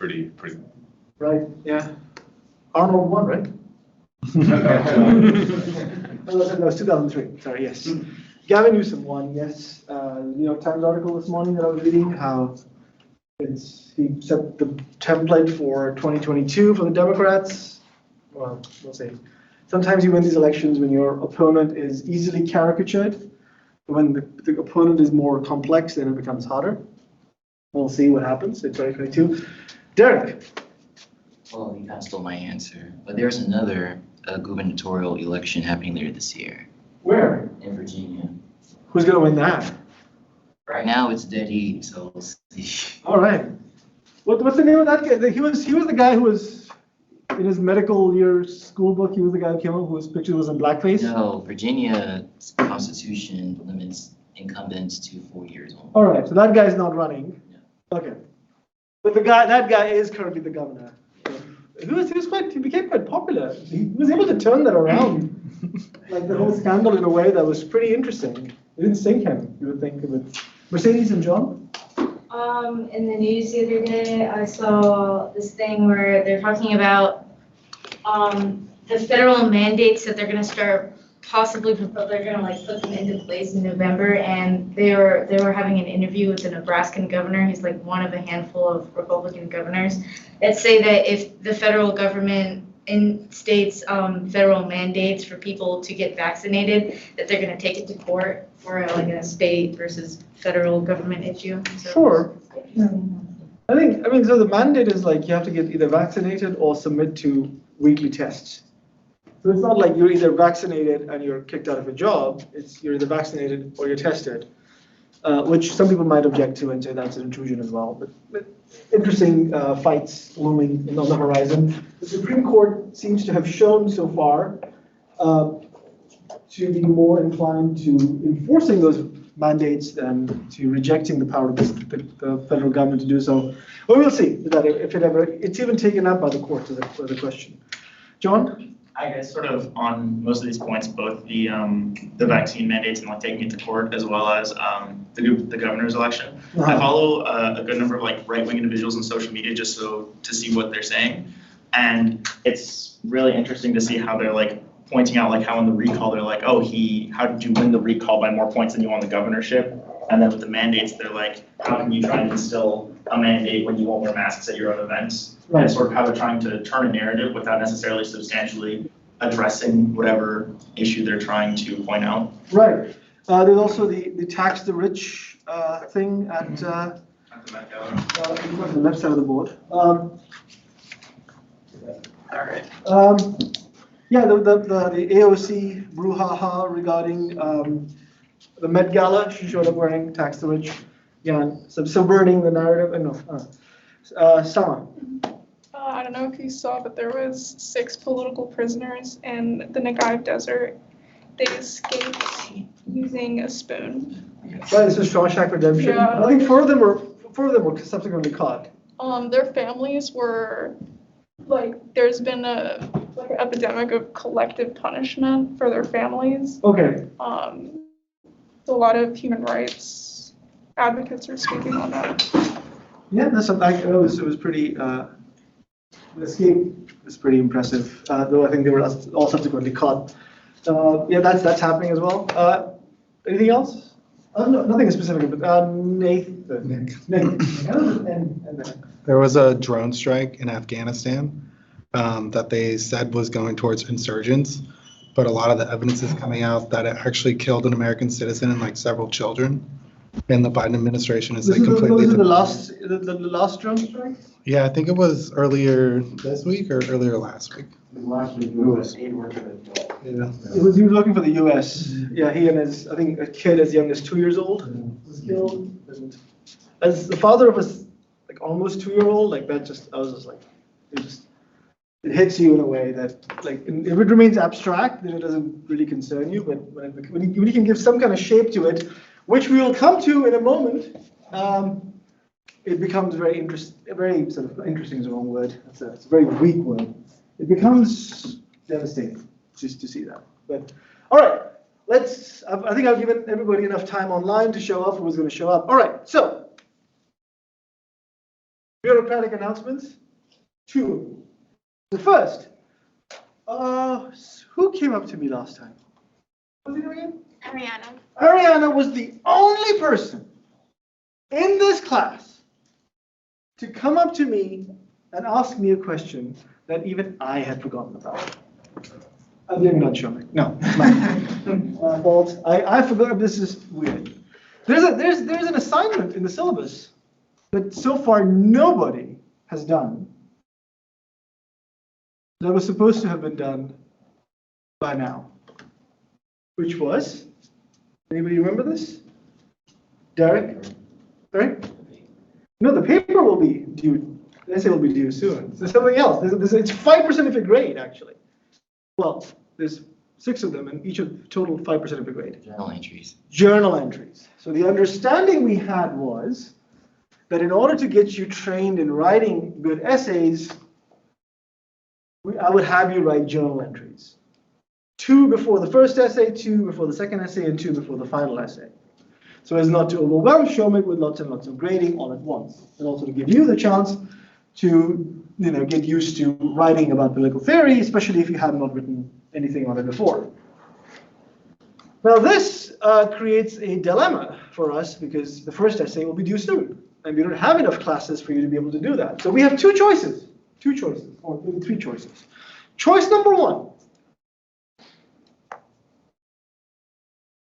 pretty. Right, yeah. Arnold won, right? Oh, that was 2003, sorry, yes. Gavin Newsom won, yes. New York Times article this morning that I was reading, how he set the template for 2022 for the Democrats. Well, we'll see. Sometimes you win these elections when your opponent is easily caricatured. When the opponent is more complex, then it becomes harder. We'll see what happens in 2022. Derek. Well, you kind of stole my answer, but there's another gubernatorial election happening later this year Where? in Virginia. Who's going to win that? Right now, it's dead heat, so we'll see. All right. What's the name of that guy? He was the guy who was in his medical year school book. He was the guy who came up whose picture was in blackface. No, Virginia's constitution limits incumbents to 4 years only. All right. So that guy's not running. Okay. But that guy is currently the governor. He became quite popular. He was able to turn that around, like the whole scandal in a way that was pretty interesting. It didn't sink him. You would think of it. Mercedes and John. In the news the other day, I saw this thing where they're talking about the federal mandates that they're going to start possibly, they're going to like put them into place in November, and they were having an interview with the Nebraskan governor. He's like one of a handful of Republican governors that say that if the federal government instates federal mandates for people to get vaccinated, that they're going to take it to court for like a state versus federal government issue. So, Sure. I mean, so the mandate is like you have to get either vaccinated or submit to weekly tests. So it's not like you're either vaccinated and you're kicked out of a job. It's you're either vaccinated or you're tested, which some people might object to and say that's an intrusion as well. But interesting fights looming on the horizon. The Supreme Court seems to have shown so far to be more inclined to enforcing those mandates than to rejecting the power of the federal government to do so. But we'll see that if it's even taken up by the court to the question. John? I guess sort of on most of these points, both the vaccine mandates and like taking it to court, as well as the governor's election. I follow a good number of like right-wing individuals on social media just so to see what they're saying, and it's really interesting to see how they're like pointing out like how in the recall they're like, oh, how did you win the recall by more points than you won the governorship? And then with the mandates, they're like, how can you try and instill a mandate when you won't wear masks at your own events? Right. And sort of how they're trying to turn a narrative without necessarily substantially addressing whatever issue they're trying to point out. Right. There's also the tax the rich thing at the left side of the board. All right. Yeah, the AOC brouhaha regarding the Met Gala. She showed up wearing tax the rich. Yeah, subverting the narrative. Sama. I don't know if you saw, but there was 6 political prisoners in the Negev desert. They escaped using a spoon. Right, this is Shawshank Redemption. Yeah. I think 4 of them were subsequently caught. Their families were like, there's been an epidemic of collective punishment for their families. Okay. A lot of human rights advocates are speaking on that. Yeah, it was pretty. The escape was pretty impressive, though I think they were all subsequently caught. Yeah, that's happening as well. Anything else? No, nothing specific, but Nathan. There was a drone strike in Afghanistan that they said was going towards insurgents, but a lot of the evidence is coming out that it actually killed an American citizen and like several children. And the Biden administration is like completely. The last drone strike? Yeah, I think it was earlier this week or earlier last week. Last week, it was. Yeah. He was looking for the U.S. Yeah, he and I think a kid as young as 2 years old was killed. And as the father of a like almost 2-year-old, like that I was just like, it hits you in a way that like if it remains abstract, then it doesn't really concern you. But when you can give some kind of shape to it, which we will come to in a moment, it becomes very sort of interesting is the wrong word. It's a very weak word. It becomes devastating just to see that. But all right, I think I've given everybody enough time online to show up who was going to show up. All right, so bureaucratic announcements. 2. The first, who came up to me last time? What was it again? Ariana. Ariana was the only person in this class to come up to me and ask me a question that even I had forgotten about. I'm blaming it on Shomik. No, it's my fault. I forgot. This is weird. There's an assignment in the syllabus that so far nobody has done that was supposed to have been done by now, which was, anybody remember this? Derek? Right? No, the paper will be due, the essay will be due soon. There's something else. It's 5% of your grade, actually. Well, there's 6 of them, and each of total 5% of your grade. Journal entries. Journal entries. So the understanding we had was that in order to get you trained in writing good essays, I would have you write journal entries. 2 before the first essay, 2 before the second essay, and 2 before the final essay. So as not to overwhelm Shomik with lots and lots of grading all at once, and also to give you the chance to get used to writing about political theory, especially if you have not written anything on it before. Now this creates a dilemma for us because the first essay will be due soon, and we don't have enough classes for you to be able to do that. So we have 2 choices, or maybe 3 choices. Choice number 1.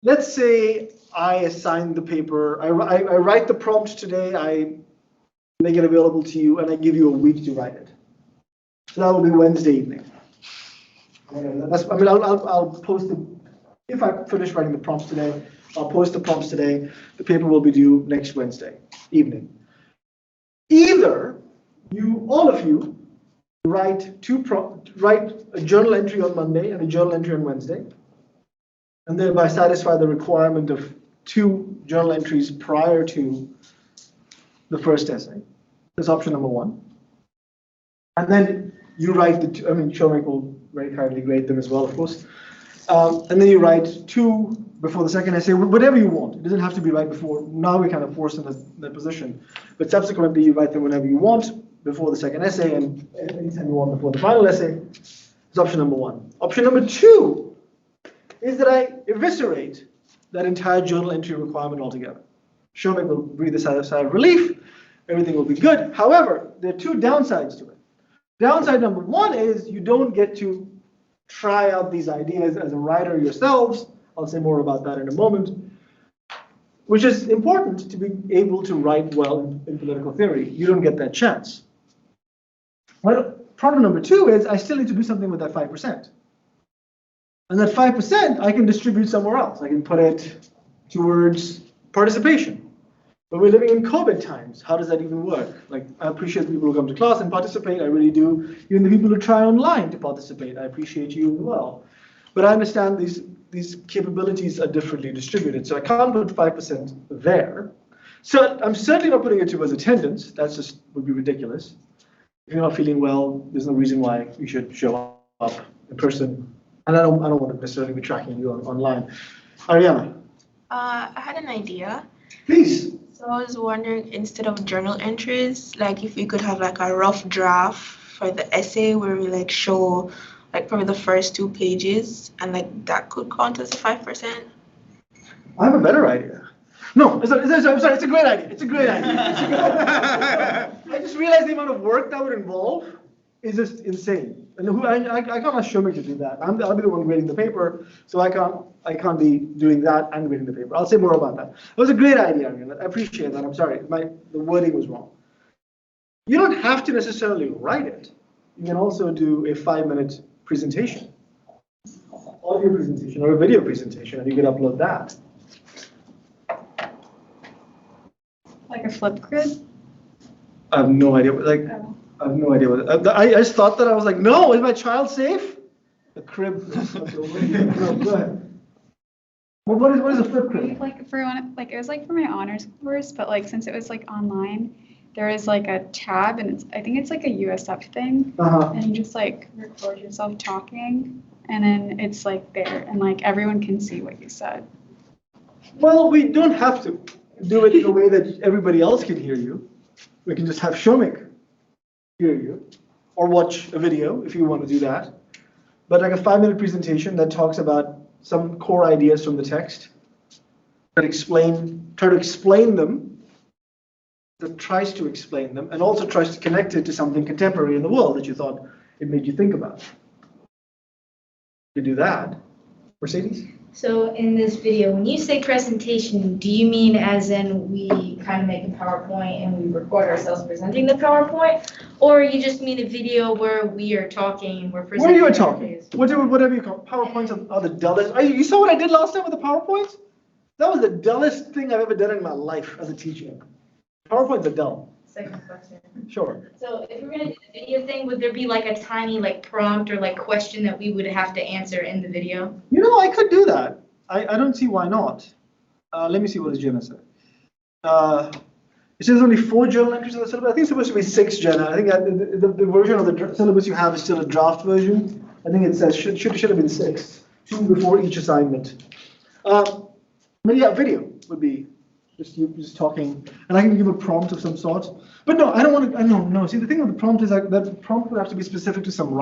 Let's say I assign the paper, I write the prompt today, I make it available to you, and I give you a week to write it. So that will be Wednesday evening. I'll post it, if I finish writing the prompts today, I'll post the prompts today. The paper will be due next Wednesday evening. Either all of you, write a journal entry on Monday and a journal entry on Wednesday, and thereby satisfy the requirement of 2 journal entries prior to the first essay. That's option number 1. And then you write Shomik will very kindly grade them as well, of course. And then you write 2 before the second essay, whatever you want. It doesn't have to be right before. Now we're kind of forced in that position. But subsequently, you write them whenever you want before the second essay, and anytime you want before the final essay. Is option number 1. Option number 2 is that I eviscerate that entire journal entry requirement altogether. Shomik will breathe a sigh of relief. Everything will be good. However, there are 2 downsides to it. Downside number 1 is you don't get to try out these ideas as a writer yourselves. I'll say more about that in a moment, which is important to be able to write well in political theory. You don't get that chance. Well, problem number 2 is I still need to do something with that 5%. And that 5% I can distribute somewhere else. I can put it towards participation. But we're living in COVID times. How does that even work? Like, I appreciate people who come to class and participate. I really do. Even the people who try online to participate, I appreciate you as well. But I understand these capabilities are differently distributed. So I can't put 5% there. So I'm certainly not putting it towards attendance. That's just would be ridiculous. If you're not feeling well, there's no reason why you should show up in person. And I don't want to necessarily be tracking you online. Ariana. I had an idea. Please. So I was wondering, instead of journal entries, like if we could have like a rough draft for the essay where we like show like probably the first 2 pages, and like that could count as a 5%. I have a better idea. No, I'm sorry, it's a great idea. It's a great idea. I just realized the amount of work that would involve is just insane. And I can't ask Shomik to do that. I'll be the one grading the paper, so I can't be doing that and grading the paper. I'll say more about that. It was a great idea, I appreciate that. I'm sorry, the wording was wrong. You don't have to necessarily write it. You can also do a 5-minute presentation, audio presentation or a video presentation, and you can upload that. Like a Flipgrid? I have no idea. I have no idea what. I just thought that I was like, no, is my child safe? The crib. No, go ahead. Well, what is a flip crib? Like for one, like it was like for my honors course, but like since it was like online, there is like a tab, and I think it's like a USF thing, and you just like record yourself talking, and then it's like there, and like everyone can see what you said. Well, we don't have to do it in a way that everybody else can hear you. We can just have Shomik hear you, or watch a video if you want to do that. But like a 5-minute presentation that talks about some core ideas from the text, try to explain them, that tries to explain them, and also tries to connect it to something contemporary in the world that you thought it made you think about. You do that. Mercedes? So in this video, when you say presentation, do you mean as in we kind of make a PowerPoint and we record ourselves presenting the PowerPoint? Or you just mean a video where we are talking and we're presenting? Where you are talking, whatever you call PowerPoints are the dullest. You saw what I did last time with the PowerPoints? That was the dullest thing I've ever done in my life as a teacher. PowerPoints are dull. Second question. Sure. So if we're gonna do the video thing, would there be like a tiny like prompt or like question that we would have to answer in the video? You know, I could do that. I don't see why not. Let me see what Jenna said. It says only 4 journal entries in the syllabus. I think it's supposed to be 6, Jenna. I think the version of the syllabus you have is still a draft version. I think it says should have been 6, 2 before each assignment. But yeah, video would be just you just talking, and I can give a prompt of some sort. But no, I don't want to. No. See, the thing with the prompt is that the prompt would have to be specific to some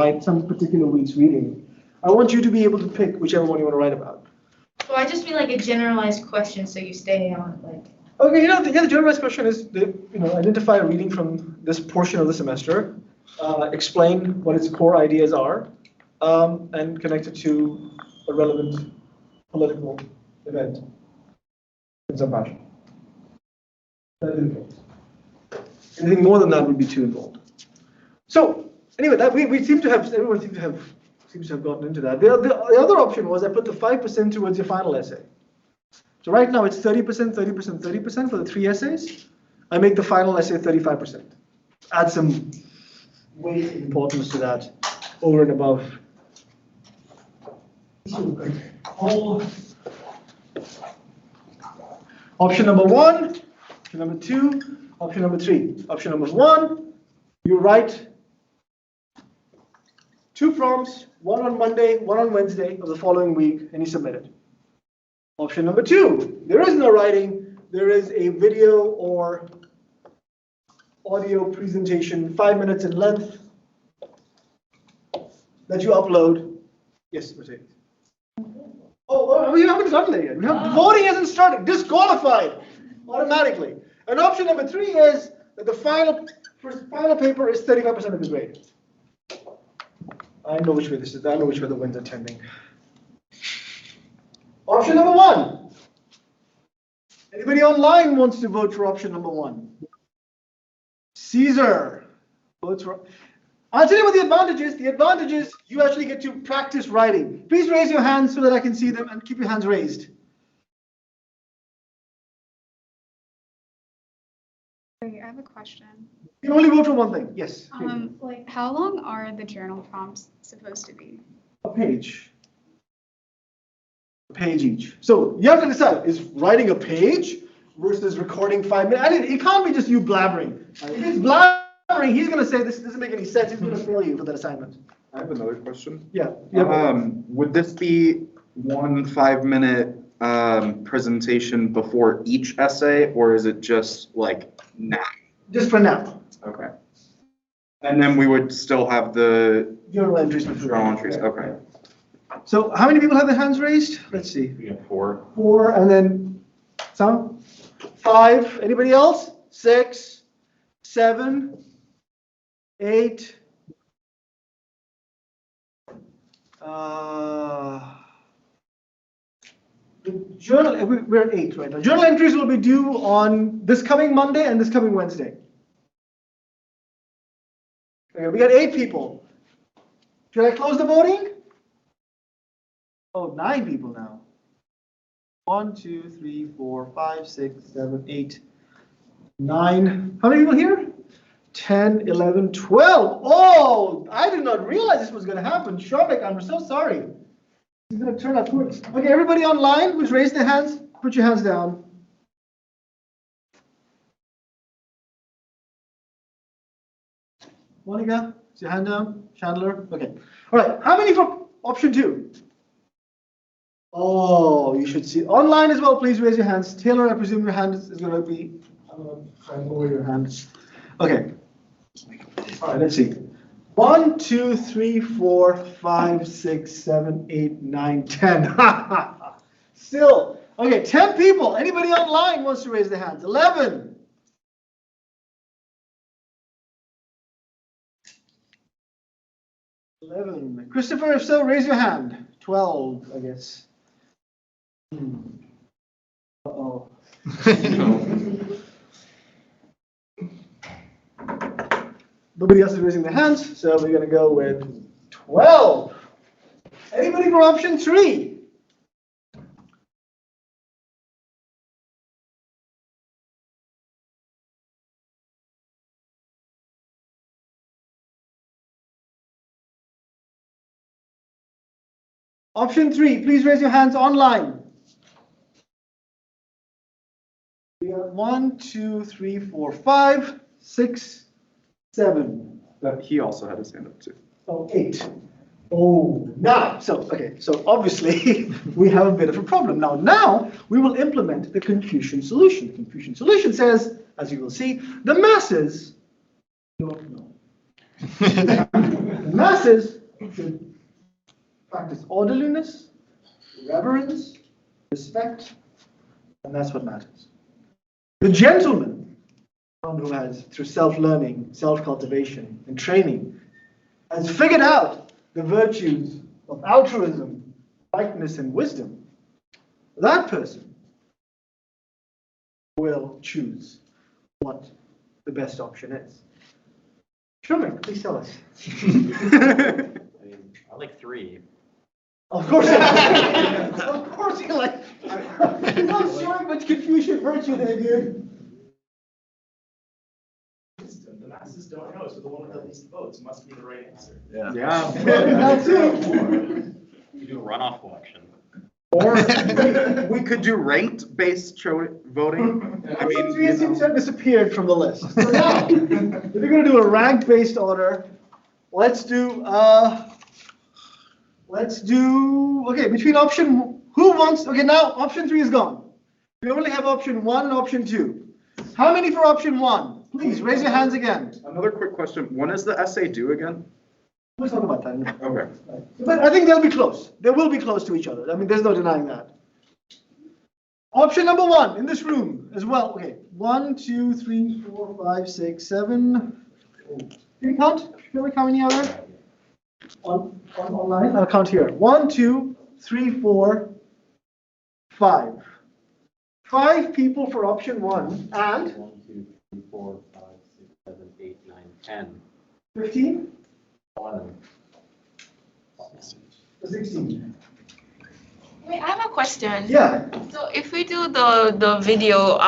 particular week's reading. I want you to be able to pick whichever one you want to write about. Well, I just mean like a generalized question, so you stay on like. Okay, the generalized question is, identify a reading from this portion of the semester, explain what its core ideas are, and connect it to a relevant political event in some fashion. Anything more than that would be too involved. So anyway, that everyone seems to have gotten into that. The other option was I put the 5% towards your final essay. So right now it's 30%, 30%, 30% for the 3 essays. I make the final essay 35%. Add some weight and importance to that over and above. Option number 1, option number 2, option number 3. Option number 1, you write 2 prompts, one on Monday, one on Wednesday of the following week, and you submit it. Option number 2, there is no writing, there is a video or audio presentation, 5 minutes in length, that you upload. Yes, Mercedes. Oh, we haven't gotten there yet. Voting hasn't started. Disqualified automatically. And option number 3 is that the final paper is 35% of the grade. I know which way this is. I know which way the wind's are tending. Option number 1. Anybody online wants to vote for option number 1? Caesar votes for. I'll tell you what the advantage is. The advantage is you actually get to practice writing. Please raise your hands so that I can see them, and keep your hands raised. Wait, I have a question. You can only vote for one thing. Yes. Like, how long are the journal prompts supposed to be? A page. A page each. So you have to decide, is writing a page versus recording 5 minutes? It can't be just you blabbering. If it's blabbering, he's going to say this doesn't make any sense. He's going to fail you for that assignment. I have another question. Yeah. Would this be 1 5-minute presentation before each essay, or is it just like now? Just for now. Okay. And then we would still have the Journal entries. journal entries. Okay. So how many people have their hands raised? Let's see. We have 4. 4, and then some? 5. Anybody else? 6, 7, 8. The journal, we're at 8 right now. Journal entries will be due on this coming Monday and this coming Wednesday. Okay, we got 8 people. Should I close the voting? Oh, 9 people now. 1, 2, 3, 4, 5, 6, 7, 8, 9. How many people here? 10, 11, 12. Oh, I did not realize this was going to happen. Shobek, I'm so sorry. It's going to turn out quick. Okay, everybody online who's raised their hands, put your hands down. Monica, is your hand down? Chandler? Okay. All right, how many for option 2? Oh, you should see. Online as well, please raise your hands. Taylor, I presume your hand is going to be, I'm going to try and lower your hand. Okay. All right, let's see. 1, 2, 3, 4, 5, 6, 7, 8, 9, 10. Still. Okay, 10 people. Anybody online wants to raise their hands? 11. 11. Christopher, if so, raise your hand. 12, I guess. Uh-oh. Nobody else is raising their hands, so we're going to go with 12. Anybody for option 3? Option 3, please raise your hands online. We have 1, 2, 3, 4, 5, 6, 7. But he also had his hand up too. Oh, 8. Oh, now, so obviously we have a bit of a problem. Now we will implement the Confucian solution. The Confucian solution says, as you will see, the masses don't know. The masses should practice orderliness, reverence, respect, and that's what matters. The gentleman, one who has, through self-learning, self-cultivation, and training, has figured out the virtues of altruism, politeness, and wisdom, that person will choose what the best option is. Shumik, please tell us. I like 3. Of course, of course you like. You're not showing much Confucian virtue there, dude. The masses don't know, so the one with the least votes must be the right answer. Yeah. That's it. You do a runoff election. Or we could do ranked-based voting. I mean, Three seems to have disappeared from the list. So now, if you're going to do a rank-based order, let's do, okay, between option, now option 3 is gone. We only have option 1 and option 2. How many for option 1? Please raise your hands again. Another quick question. When does the essay due again? We'll talk about that. Okay. But I think they'll be close. They will be close to each other. I mean, there's no denying that. Option number 1 in this room as well. Okay, 1, 2, 3, 4, 5, 6, 7. Can you count? Can we count any other? Online? I'll count here. 1, 2, 3, 4, 5. 5 people for option 1 and 1, 2, 3, 4, 5, 6, 7, 8, 9, 10, 15, 11. 16. Wait, I have a question. Yeah. So if we do the video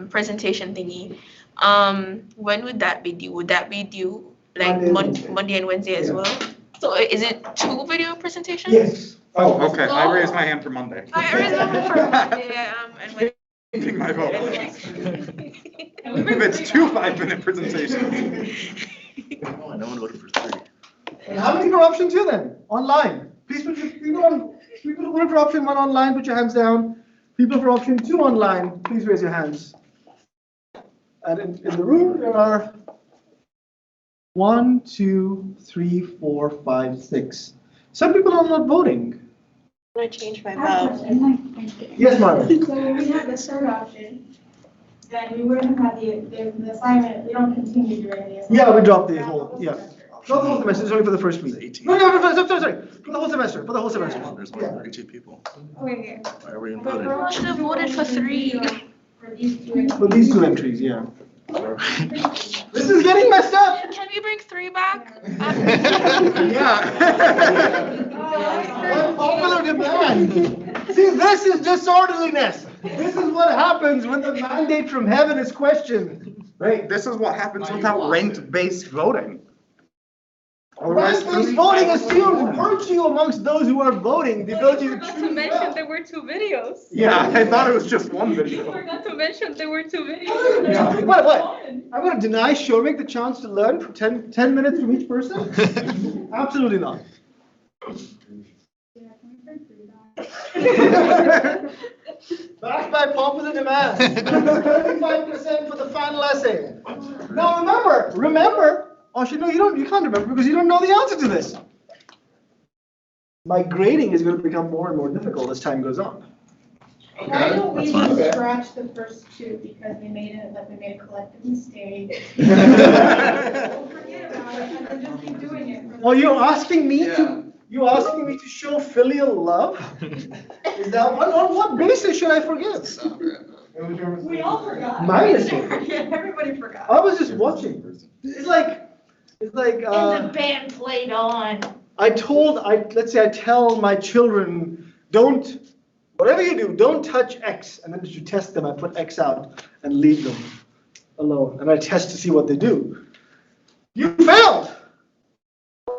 presentation thingy, when would that be due? Would that be due like Monday and Wednesday as well? So is it 2 video presentations? Yes. Oh, okay. I raised my hand for Monday. I remember for Monday and Wednesday. Changing my vote. If it's 2 5-minute presentations. Oh, no one voted for 3. And how many for option 2 then? Online. Please put people who voted for option 1 online, put your hands down. People for option 2 online, please raise your hands. And in the room there are 1, 2, 3, 4, 5, 6. Some people are not voting. I changed my vote. Yes, Mara. So when we have the third option, then we wouldn't have the assignment, we don't continue during the assignment. Yeah, we dropped the whole, yeah. Not the whole semester, it's only for the first week. No, sorry. For the whole semester, There's Yeah. 32 people. Okay. Why are we But voting? for I should have voted for 3. For these 2. For these 2 entries, yeah. This is getting messed up. Can we bring 3 back? Yeah. Popular demand. See, this is disorderliness. This is what happens when the mandate from heaven is questioned. Right, this is what happens without ranked-based voting. Otherwise, Ranked-based voting assumes virtue amongst those who are voting, the ability to Not to choose mention well. there were 2 videos. yeah, I thought it was just one You video. forgot to mention there were 2 videos. Yeah. What? I'm going to deny Shomik the chance to learn for 10 minutes from each person? Absolutely not. Backed by popular demand. 35% for the final essay. Now remember, Oh, shit, no, you can't remember because you don't know the answer to this. My grading is going to become more and more difficult as time goes on. Why don't we that's fine. just scratch the first two because we made a collective mistake? We'll forget about it and then just keep doing it. Oh, you're asking me to show filial love? Is that on what basis should I forget? We all forgot. My mistake. Yeah, everybody forgot. I was just watching. It's like. And the band played on. Let's say I tell my children, whatever you do, don't touch X. And then to test them, I put X out and leave them alone. And I test to see what they do. You failed.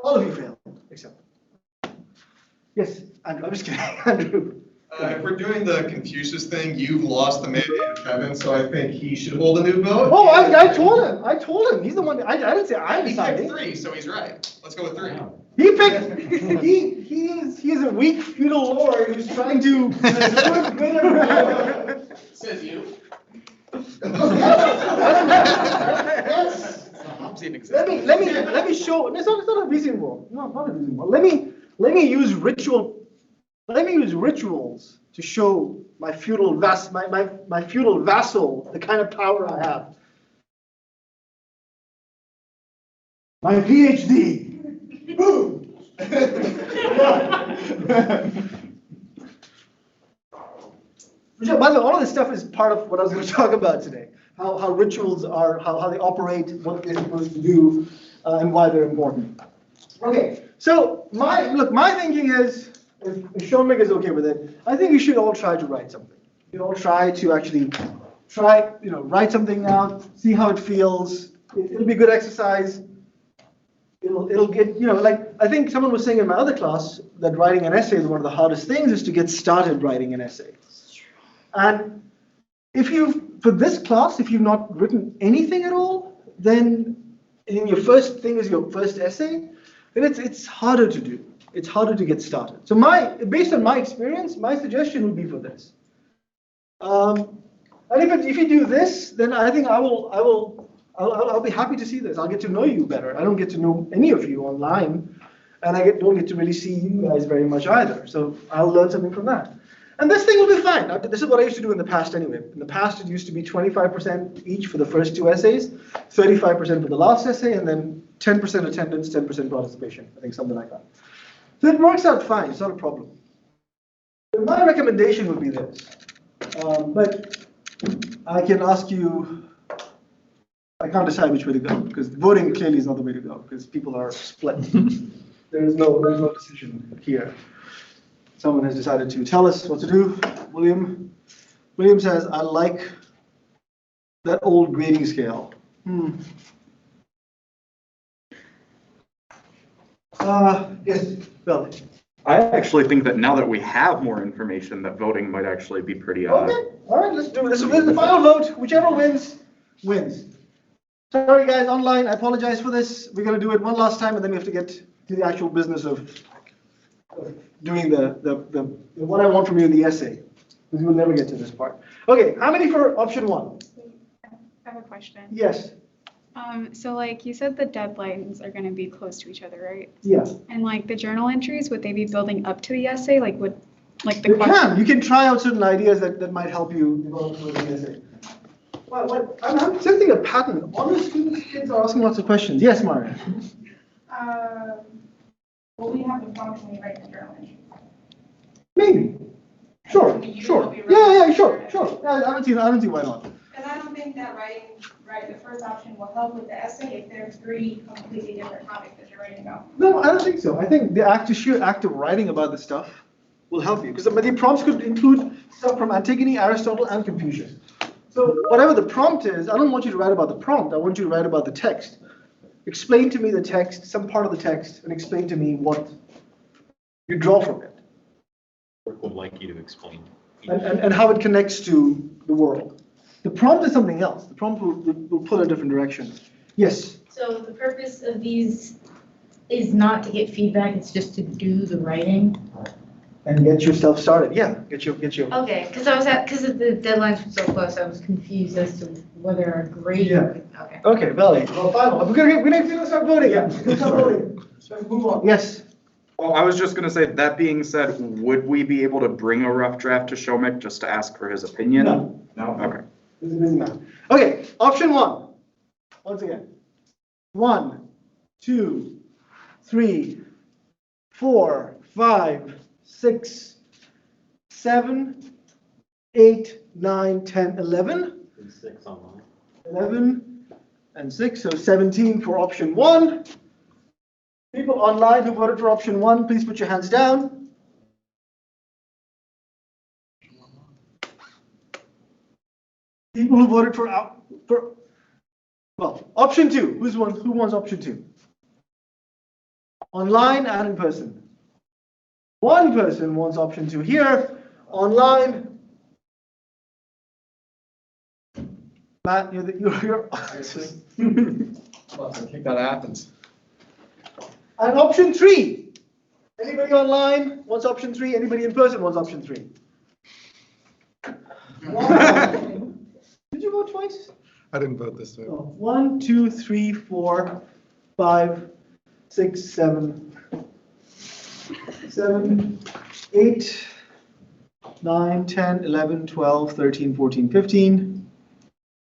All of you failed, except. Yes, Andrew, I'm just kidding, Andrew. If we're doing the Confucius thing, you've lost the mandate of Kevin, so I think he should hold a new vote. Oh, I told him. He's the one. I didn't say I'm deciding. He picked 3, so he's right. Let's go with 3. He picked. He is a weak feudal lord who's trying to. Says you. Yes. Let me show. It's not a reasonable. No, not a reasonable. Let me use ritual. Let me use rituals to show my feudal my feudal vassal the kind of power I have. My PhD. Boom. By the way, all of this stuff is part of what I was going to talk about today. How rituals are, how they operate, what they're supposed to do, and why they're important. Okay, so my thinking is, if Shomik is okay with it, I think you should all try to write something. You all try to actually write something out, see how it feels. It'll be good exercise. It'll get, I think someone was saying in my other class that writing an essay is one of the hardest things is to get started writing an essay. And for this class, if you've not written anything at all, then your first thing is your first essay, then it's harder to do. It's harder to get started. So based on my experience, my suggestion would be for this. And if you do this, then I think I'll be happy to see this. I'll get to know you better. I don't get to know any of you online, and I don't get to really see you guys very much either. So I'll learn something from that. And this thing will be fine. This is what I used to do in the past anyway. In the past, it used to be 25% each for the first 2 essays, 35% for the last essay, and then 10% attendance, 10% participation. I think something like that. So it works out fine. It's not a problem. But my recommendation would be this. But I can ask you, I can't decide which way to go, because voting clearly is not the way to go, because people are split. There's no decision here. Someone has decided to tell us what to do. William says, I like that old grading scale. Yes, Bill. I actually think that now that we have more information, that voting might actually be pretty. Okay, all right, let's do this. This is the final vote. Whichever wins, wins. Sorry, guys, online. I apologize for this. We're going to do it one last time, and then we have to get to the actual business of doing the what I want from you in the essay, because we'll never get to this part. Okay, how many for option 1? I have a question. Yes. So like you said, the deadlines are going to be close to each other, right? Yeah. And like the journal entries, would they be building up to the essay? Like the You can try out certain ideas that might help you develop the essay. I'm sensing a pattern. All the kids are asking lots of questions. Yes, Maria. Will we have a function we write the journal entry? Maybe. Sure. Yeah, sure. I don't see why not. Because I don't think that the first option will help with the essay if there's 3 completely different topics that you're writing about. No, I don't think so. I think the sheer act of writing about the stuff will help you. Because the prompts could include stuff from Antigone, Aristotle, and Confucius. So whatever the prompt is, I don't want you to write about the prompt. I want you to write about the text. Explain to me the text, some part of the text, and explain to me what you draw from it. Would like you to explain. And how it connects to the world. The prompt is something else. The prompt will pull a different direction. Yes? So the purpose of these is not to get feedback, it's just to do the writing? and get yourself started. Yeah, get your. Okay, because the deadlines were so close, I was confused as to whether a grade. Yeah. Okay. Okay, Valley. Well, final. We're gonna start voting. Yeah. Let's start voting. Let's move on. Yes. Well, I was just gonna say, that being said, would we be able to bring a rough draft to Shomik just to ask for his opinion? No. No? Okay. This is a busy man. Okay, option 1. Once again. 1, 2, 3, 4, 5, 6, 7, 8, 9, 10, 11. And 6 online. 11 and 6, so 17 for option 1. People online who voted for option 1, please put your hands down. People who voted for option 2. Who wants option 2? Online and in person. One person wants option 2 here. Online. Matt, you're I think that happens. And option 3. Anybody online wants option 3? Anybody in person wants option 3? Did you vote twice? I didn't vote this way. 1, 2, 3, 4, 5, 6, 7, 8, 9, 10, 11, 12, 13, 14, 15,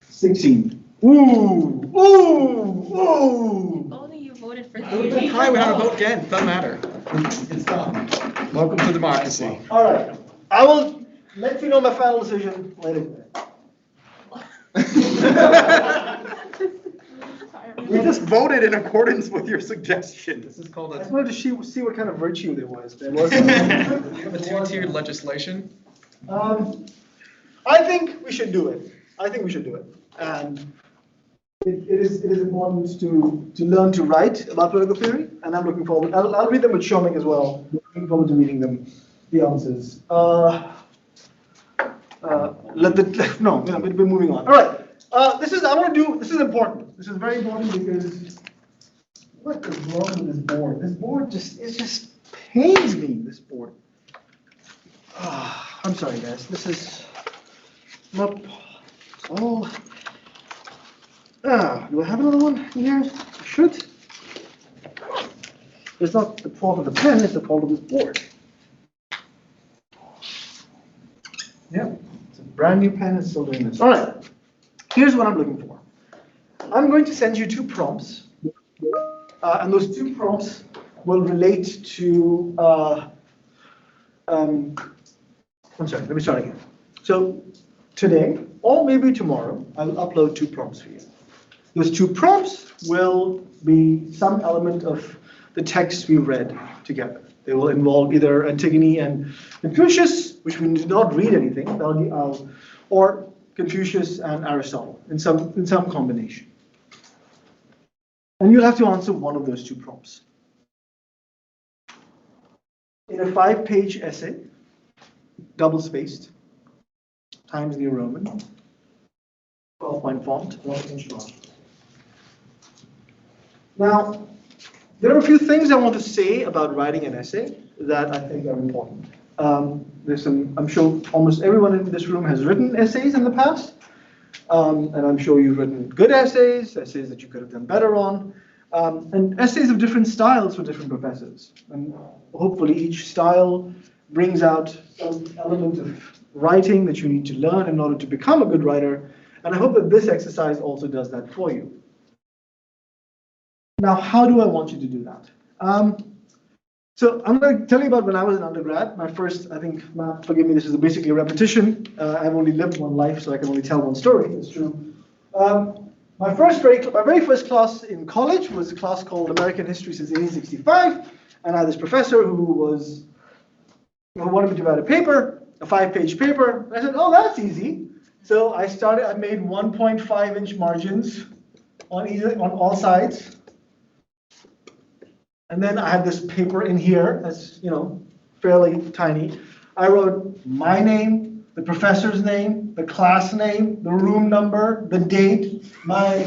16. Ooh, ooh, ooh. Only you voted for Hi, we have a vote again, doesn't matter. It's done. Welcome to democracy. All right, I will let you know my final decision later. We just voted in accordance with your suggestion. This is called I just a, wanted to see what kind of virtue there was. you have a two-tiered legislation. I think we should do it. And it is important to learn to write about political theory, and I'm looking forward. I'll read them with Shomik as well. Looking forward to reading them, the answers. We're moving on. All right. This is important. This is very important because what is wrong with this board? This board just pains me. This board. I'm sorry, guys. This is not all. Do I have another one here? I should. It's not the fault of the pen, it's the fault of this board. Yeah, it's a brand new pen, it's still doing this. All right, here's what I'm looking for. I'm going to send you 2 prompts, and those 2 prompts will relate to, I'm sorry, let me start again. So today, or maybe tomorrow, I'll upload 2 prompts for you. Those 2 prompts will be some element of the text we read together. They will involve either Antigone and Confucius, which we did not read anything, or Confucius and Aristotle in some combination. And you'll have to answer one of those 2 prompts. In a 5-page essay, double-spaced, Times New Roman, 12-point font, 1-inch long. Now, there are a few things I want to say about writing an essay that I think are important. I'm sure almost everyone in this room has written essays in the past, and I'm sure you've written good essays that you could have done better on, and essays of different styles for different professors. And hopefully each style brings out some element of writing that you need to learn in order to become a good writer, and I hope that this exercise also does that for you. Now, how do I want you to do that? So I'm going to tell you about when I was an undergrad. My first, I think, Matt, forgive me, this is basically a repetition. I've only lived one life, so I can only tell one story. It's true. My very first class in college was a class called American History since 1865, and I had this professor who wanted me to write a paper, a 5-page paper. And I said, oh, that's easy. So I made 1.5-inch margins on all sides. And then I had this paper in here that's, fairly tiny. I wrote my name, the professor's name, the class name, the room number, the date, my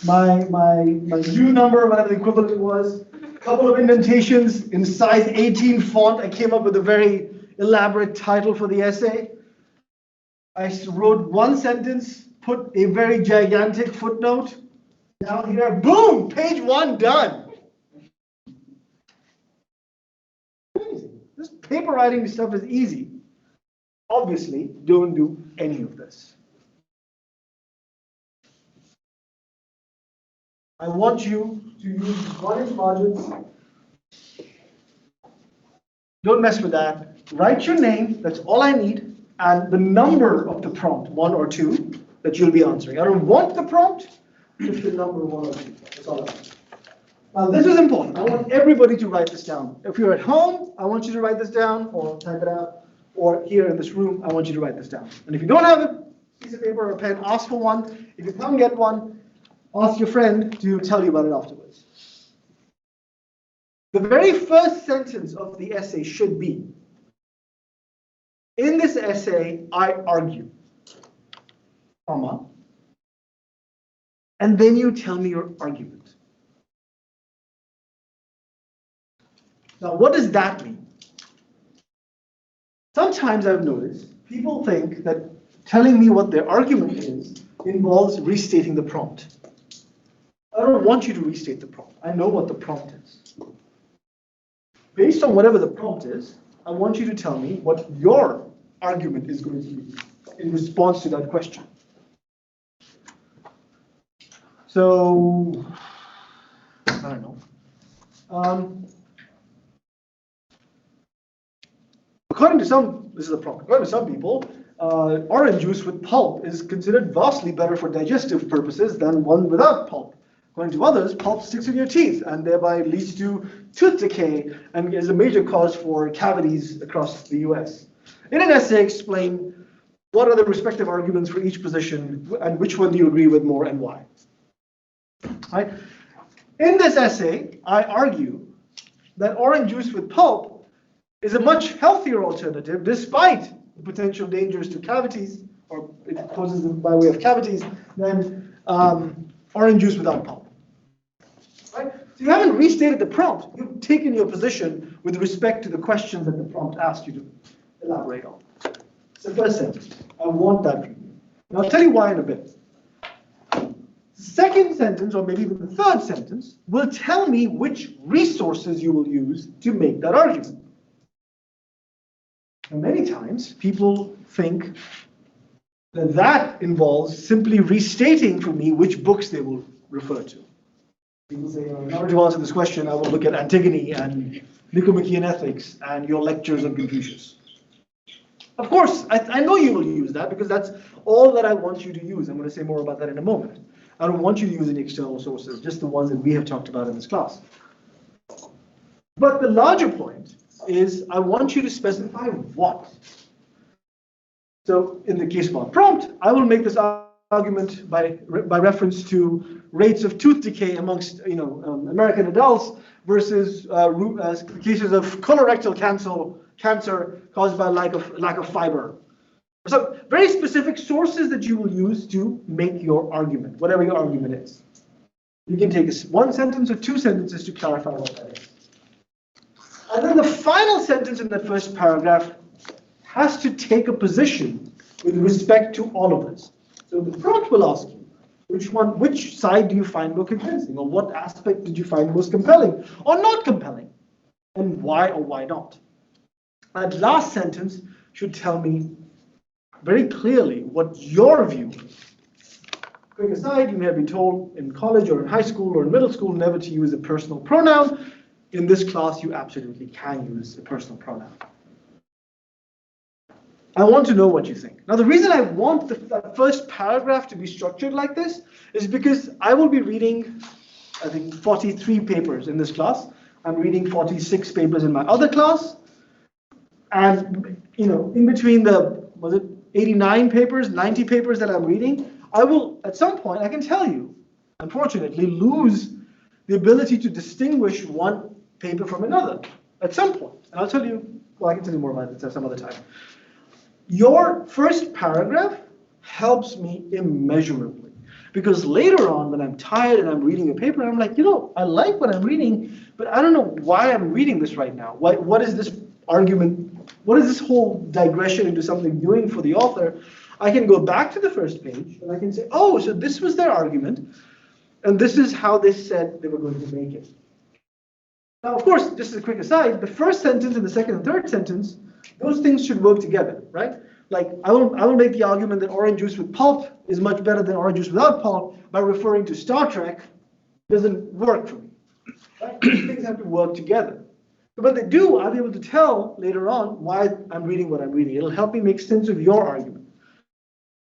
U number, whatever the equivalent was, a couple of indentations in size 18 font. I came up with a very elaborate title for the essay. I wrote one sentence, put a very gigantic footnote down here, boom, page 1 done. This paper writing stuff is easy. Obviously, don't do any of this. I want you to use 1-inch margins. Don't mess with that. Write your name, that's all I need, and the number of the prompt, 1 or 2, that you'll be answering. I don't want the prompt, just the number 1 or 2. That's all I want. Now, this is important. I want everybody to write this down. If you're at home, I want you to write this down or type it out. Or here in this room, I want you to write this down. And if you don't have a piece of paper or a pen, ask for one. If you can't get one, ask your friend to tell you about it afterwards. The very first sentence of the essay should be, in this essay, I argue, comma, and then you tell me your argument. Now, what does that mean? Sometimes I've noticed people think that telling me what their argument is involves restating the prompt. I don't want you to restate the prompt. I know what the prompt is. Based on whatever the prompt is, I want you to tell me what your argument is going to be in response to that question. So, I don't know. According to some, this is the problem, according to some people, orange juice with pulp is considered vastly better for digestive purposes than one without pulp. According to others, pulp sticks in your teeth and thereby leads to tooth decay and is a major cause for cavities across the US. In an essay, explain what are the respective arguments for each position and which one do you agree with more and why. Right? In this essay, I argue that orange juice with pulp is a much healthier alternative despite the potential dangers to cavities, or it poses them by way of cavities, than orange juice without pulp. Right? So you haven't restated the prompt, you've taken your position with respect to the questions that the prompt asked you to elaborate on. It's the first sentence. I want that from you. And I'll tell you why in a bit. The second sentence, or maybe even the third sentence, will tell me which resources you will use to make that argument. And many times, people think that that involves simply restating for me which books they will refer to. People say, in order to answer this question, I will look at Antigone and Nicomachean Ethics and your lectures on Confucius. Of course, I know you will use that because that's all that I want you to use. I'm going to say more about that in a moment. I don't want you to use any external sources, just the ones that we have talked about in this class. But the larger point is I want you to specify what. So in the case of our prompt, I will make this argument by reference to rates of tooth decay amongst American adults versus cases of colorectal cancer caused by lack of fiber. So very specific sources that you will use to make your argument, whatever your argument is. You can take one sentence or 2 sentences to clarify what that is. And then the final sentence in that first paragraph has to take a position with respect to all of this. So the prompt will ask you, which side do you find more convincing, or what aspect did you find most compelling or not compelling, and why or why not? That last sentence should tell me very clearly what your view is. Quick aside, you may have been told in college or in high school or in middle school never to use a personal pronoun. In this class, you absolutely can use a personal pronoun. I want to know what you think. Now, the reason I want the first paragraph to be structured like this is because I will be reading, I think, 43 papers in this class. I'm reading 46 papers in my other class. And, in between the, 89 papers, 90 papers that I'm reading, I will, at some point, I can tell you, unfortunately, lose the ability to distinguish one paper from another at some point. And I'll tell you, I can tell you more about it some other time. Your first paragraph helps me immeasurably. Because later on, when I'm tired and I'm reading a paper, I'm like, I like what I'm reading, but I don't know why I'm reading this right now. What is this argument, what is this whole digression into something doing for the author, I can go back to the first page and I can say, oh, so this was their argument, and this is how they said they were going to make it. Now, of course, just as a quick aside, the first sentence and the second and third sentence, those things should work together, right? Like, I will make the argument that orange juice with pulp is much better than orange juice without pulp by referring to Star Trek. Doesn't work for me. Right? These things have to work together. But when they do, I'll be able to tell later on why I'm reading what I'm reading. It'll help me make sense of your argument.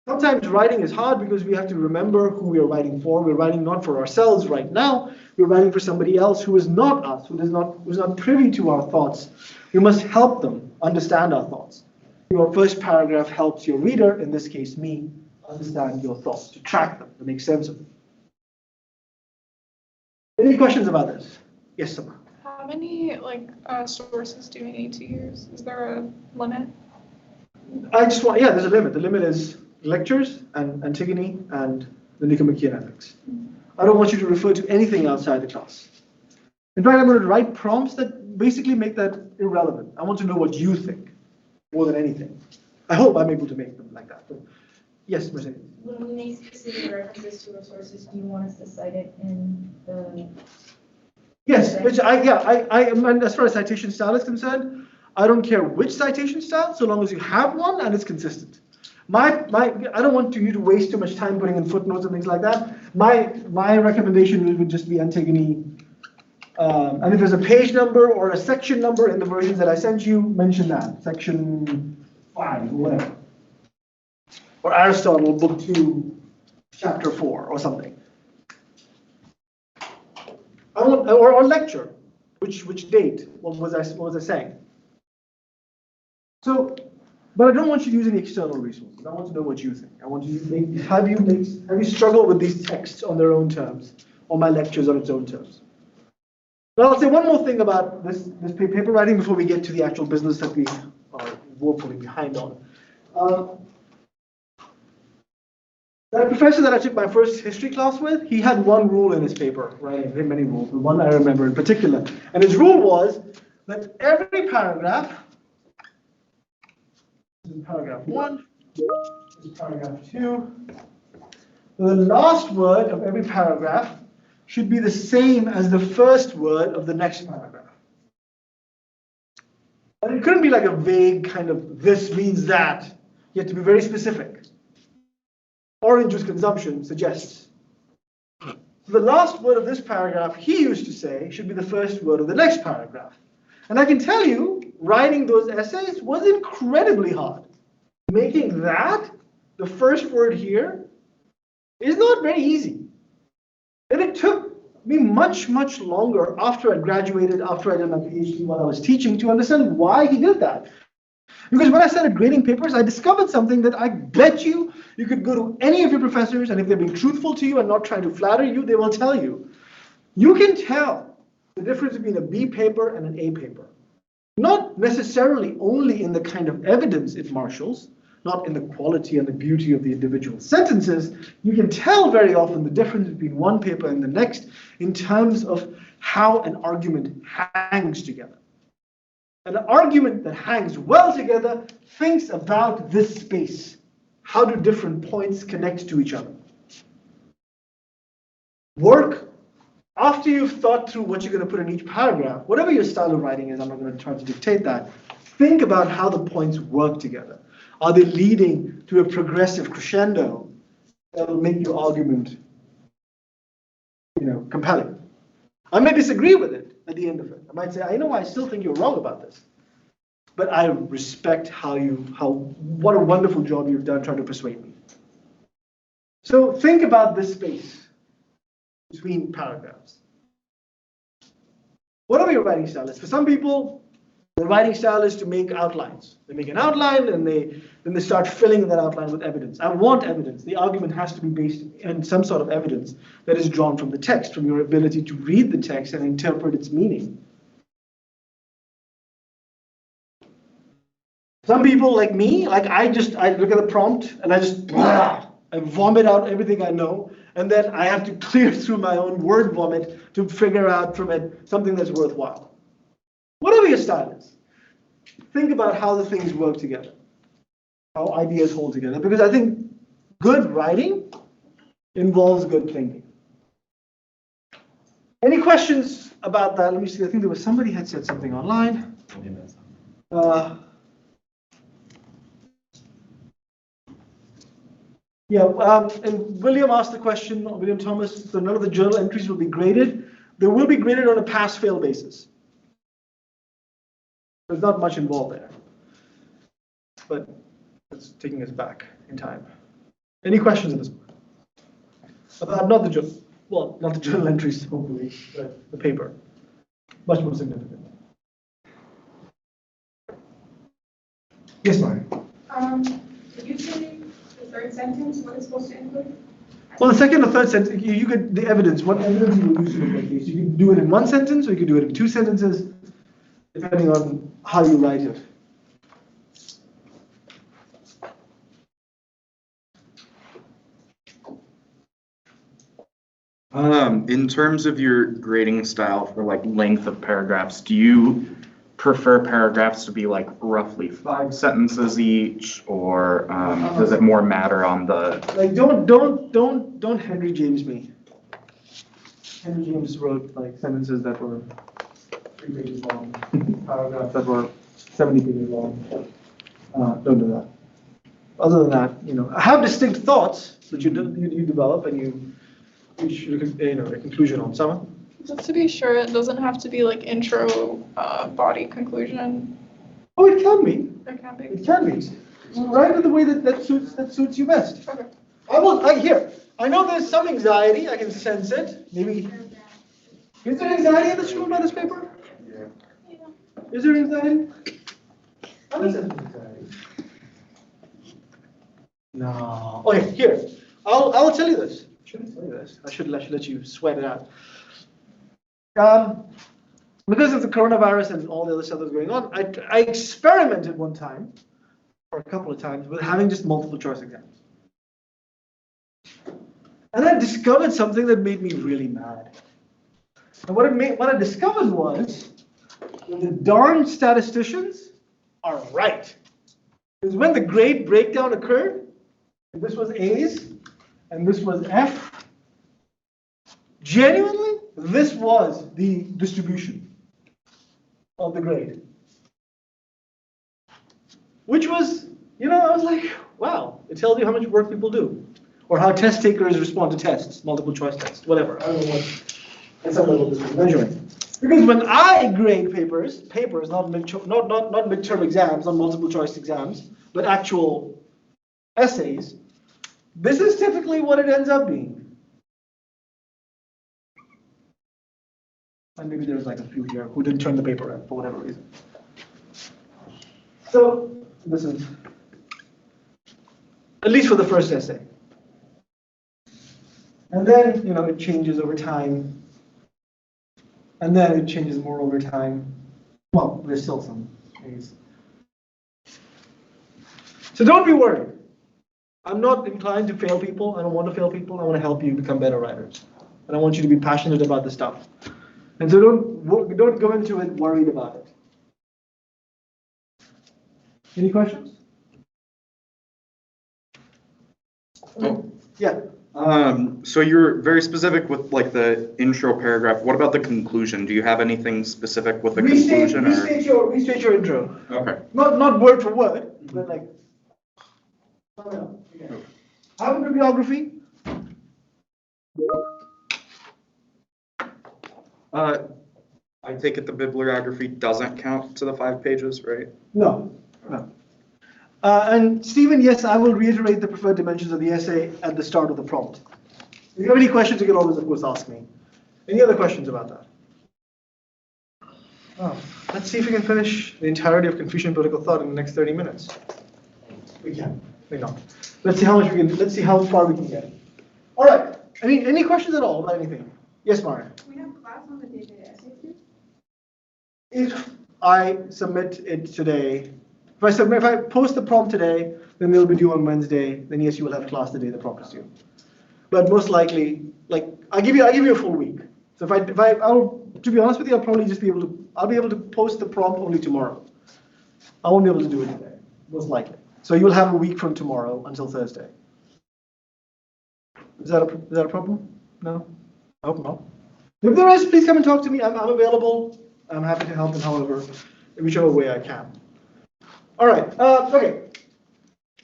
Sometimes writing is hard because we have to remember who we are writing for. We're writing not for ourselves right now. We're writing for somebody else who is not us, who is not privy to our thoughts. We must help them understand our thoughts. Your first paragraph helps your reader, in this case me, understand your thoughts, to track them, to make sense of them. Any questions about this? Yes, Sama. How many sources do we need to use? Is there a limit? There's a limit. The limit is lectures and Antigone and the Nicomachean Ethics. I don't want you to refer to anything outside the class. In fact, I'm going to write prompts that basically make that irrelevant. I want to know what you think more than anything. I hope I'm able to make them like that. But yes, Mercedes. When we make specific references to our sources, do you want us to cite it in the? Yes, and as far as citation style is concerned, I don't care which citation style, so long as you have one and it's consistent. I don't want you to waste too much time putting in footnotes and things like that. My recommendation would just be Antigone. And if there's a page number or a section number in the versions that I sent you, mention that. Section 5 or whatever. Or Aristotle, book 2, chapter 4 or something. Or lecture. Which date? What was I saying? So, but I don't want you to use any external resources. I want to know what you think. I want you to have you struggle with these texts on their own terms, or my lectures on its own terms. But I'll say one more thing about this paper writing before we get to the actual business that we are woefully behind on. That professor that I took my first history class with, he had one rule in his paper, right? He had many rules, but one I remember in particular. And his rule was that every paragraph, this is paragraph 1, this is paragraph 2, the last word of every paragraph should be the same as the first word of the next paragraph. And it couldn't be like a vague kind of, this means that. You have to be very specific. Orange juice consumption suggests. The last word of this paragraph, he used to say, should be the first word of the next paragraph. And I can tell you, writing those essays was incredibly hard. Making that the first word here is not very easy. And it took me much, much longer after I graduated, after I did my PhD while I was teaching, to understand why he did that. Because when I started grading papers, I discovered something that I bet you could go to any of your professors, and if they're being truthful to you and not trying to flatter you, they will tell you. You can tell the difference between a B paper and an A paper. Not necessarily only in the kind of evidence it marshals, not in the quality and the beauty of the individual sentences. You can tell very often the difference between one paper and the next in terms of how an argument hangs together. An argument that hangs well together thinks about this space. How do different points connect to each other? Work, after you've thought through what you're going to put in each paragraph, whatever your style of writing is, I'm not going to try to dictate that, think about how the points work together. Are they leading to a progressive crescendo that will make your argument, compelling? I may disagree with it at the end of it. I might say, I still think you're wrong about this. But I respect what a wonderful job you've done trying to persuade me. So think about this space between paragraphs. Whatever your writing style is, for some people, the writing style is to make outlines. They make an outline and then they start filling that outline with evidence. I want evidence. The argument has to be based on some sort of evidence that is drawn from the text, from your ability to read the text and interpret its meaning. Some people like me, I look at the prompt and I vomit out everything I know, and then I have to clear through my own word vomit to figure out from it something that's worthwhile. Whatever your style is, think about how the things work together, how ideas hold together, because I think good writing involves good thinking. Any questions about that? Let me see. I think there was somebody had said something online. And William asked the question, William Thomas, so none of the journal entries will be graded. They will be graded on a pass-fail basis. There's not much involved there. But it's taking us back in time. Any questions on this one? About not the journal, well, not the journal entries, hopefully, but the paper. Much more significant. Yes, Mari. Did you say the third sentence, what it's supposed to include? Well, the second or third sentence, you could, the evidence, what evidence you will use to make that case. You can do it in one sentence, or you can do it in two sentences, depending on how you write it. In terms of your grading style for like length of paragraphs, do you prefer paragraphs to be like roughly 5 sentences each, or does it more matter on the? Like, don't Henry James me. Henry James wrote like sentences that were 3 pages long, paragraphs that were 70 pages long. Don't do that. Other than that, I have distinct thoughts that you develop and you reach a conclusion on. Sama? Just to be sure, it doesn't have to be like intro, body, conclusion. Oh, it can be. It can be. It can be. Write it the way that suits you best. Okay. I know there's some anxiety. I can sense it. Maybe. Is there anxiety in this room by this paper? Yeah. Is there anxiety? I sense anxiety. No. Okay, here. I'll tell you this. Shouldn't tell you this. I should let you sweat it out. Because of the coronavirus and all the other stuff that's going on, I experimented one time, or a couple of times, with having just multiple choice exams. And I discovered something that made me really mad. And what I discovered was that the darn statisticians are right. Because when the grade breakdown occurred, and this was A's, and this was F, genuinely, this was the distribution of the grade. Which was, I was like, wow, it tells you how much work people do. Or how test takers respond to tests, multiple choice tests, whatever. I don't know what, at some level this is measuring. Because when I grade papers, not midterm exams, not multiple choice exams, but actual essays, this is typically what it ends up being. And maybe there's like a few here who didn't turn the paper in for whatever reason. So this is, at least for the first essay. And then, it changes over time. And then it changes more over time. Well, there's still some A's. So don't be worried. I'm not inclined to fail people. I don't want to fail people. I want to help you become better writers. And I want you to be passionate about the stuff. And so don't go into it worried about it. Any questions? Oh. Yeah. So you're very specific with like the intro paragraph. What about the conclusion? Do you have anything specific with the conclusion? Restate your intro. Okay. Not word for word, but like. Have a bibliography. I take it the bibliography doesn't count to the 5 pages, right? No. And Stephen, yes, I will reiterate the preferred dimensions of the essay at the start of the prompt. If you have any questions, you can always, of course, ask me. Any other questions about that? Let's see if we can finish the entirety of Confucian political thought in the next 30 minutes. We can. Maybe not. Let's see how much we can. Let's see how far we can get. All right. Any questions at all about anything? Yes, Mara. We have class on the day the essay too? If I submit it today, if I post the prompt today, then they'll be due on Wednesday. Then yes, you will have class the day the prompt is due. But most likely, like I'll give you a full week. So to be honest with you, I'll be able to post the prompt only tomorrow. I won't be able to do it today, most likely. So you'll have a week from tomorrow until Thursday. Is that a problem? No? I hope not. If there is, please come and talk to me. I'm available. I'm happy to help in in whichever way I can. All right. Okay.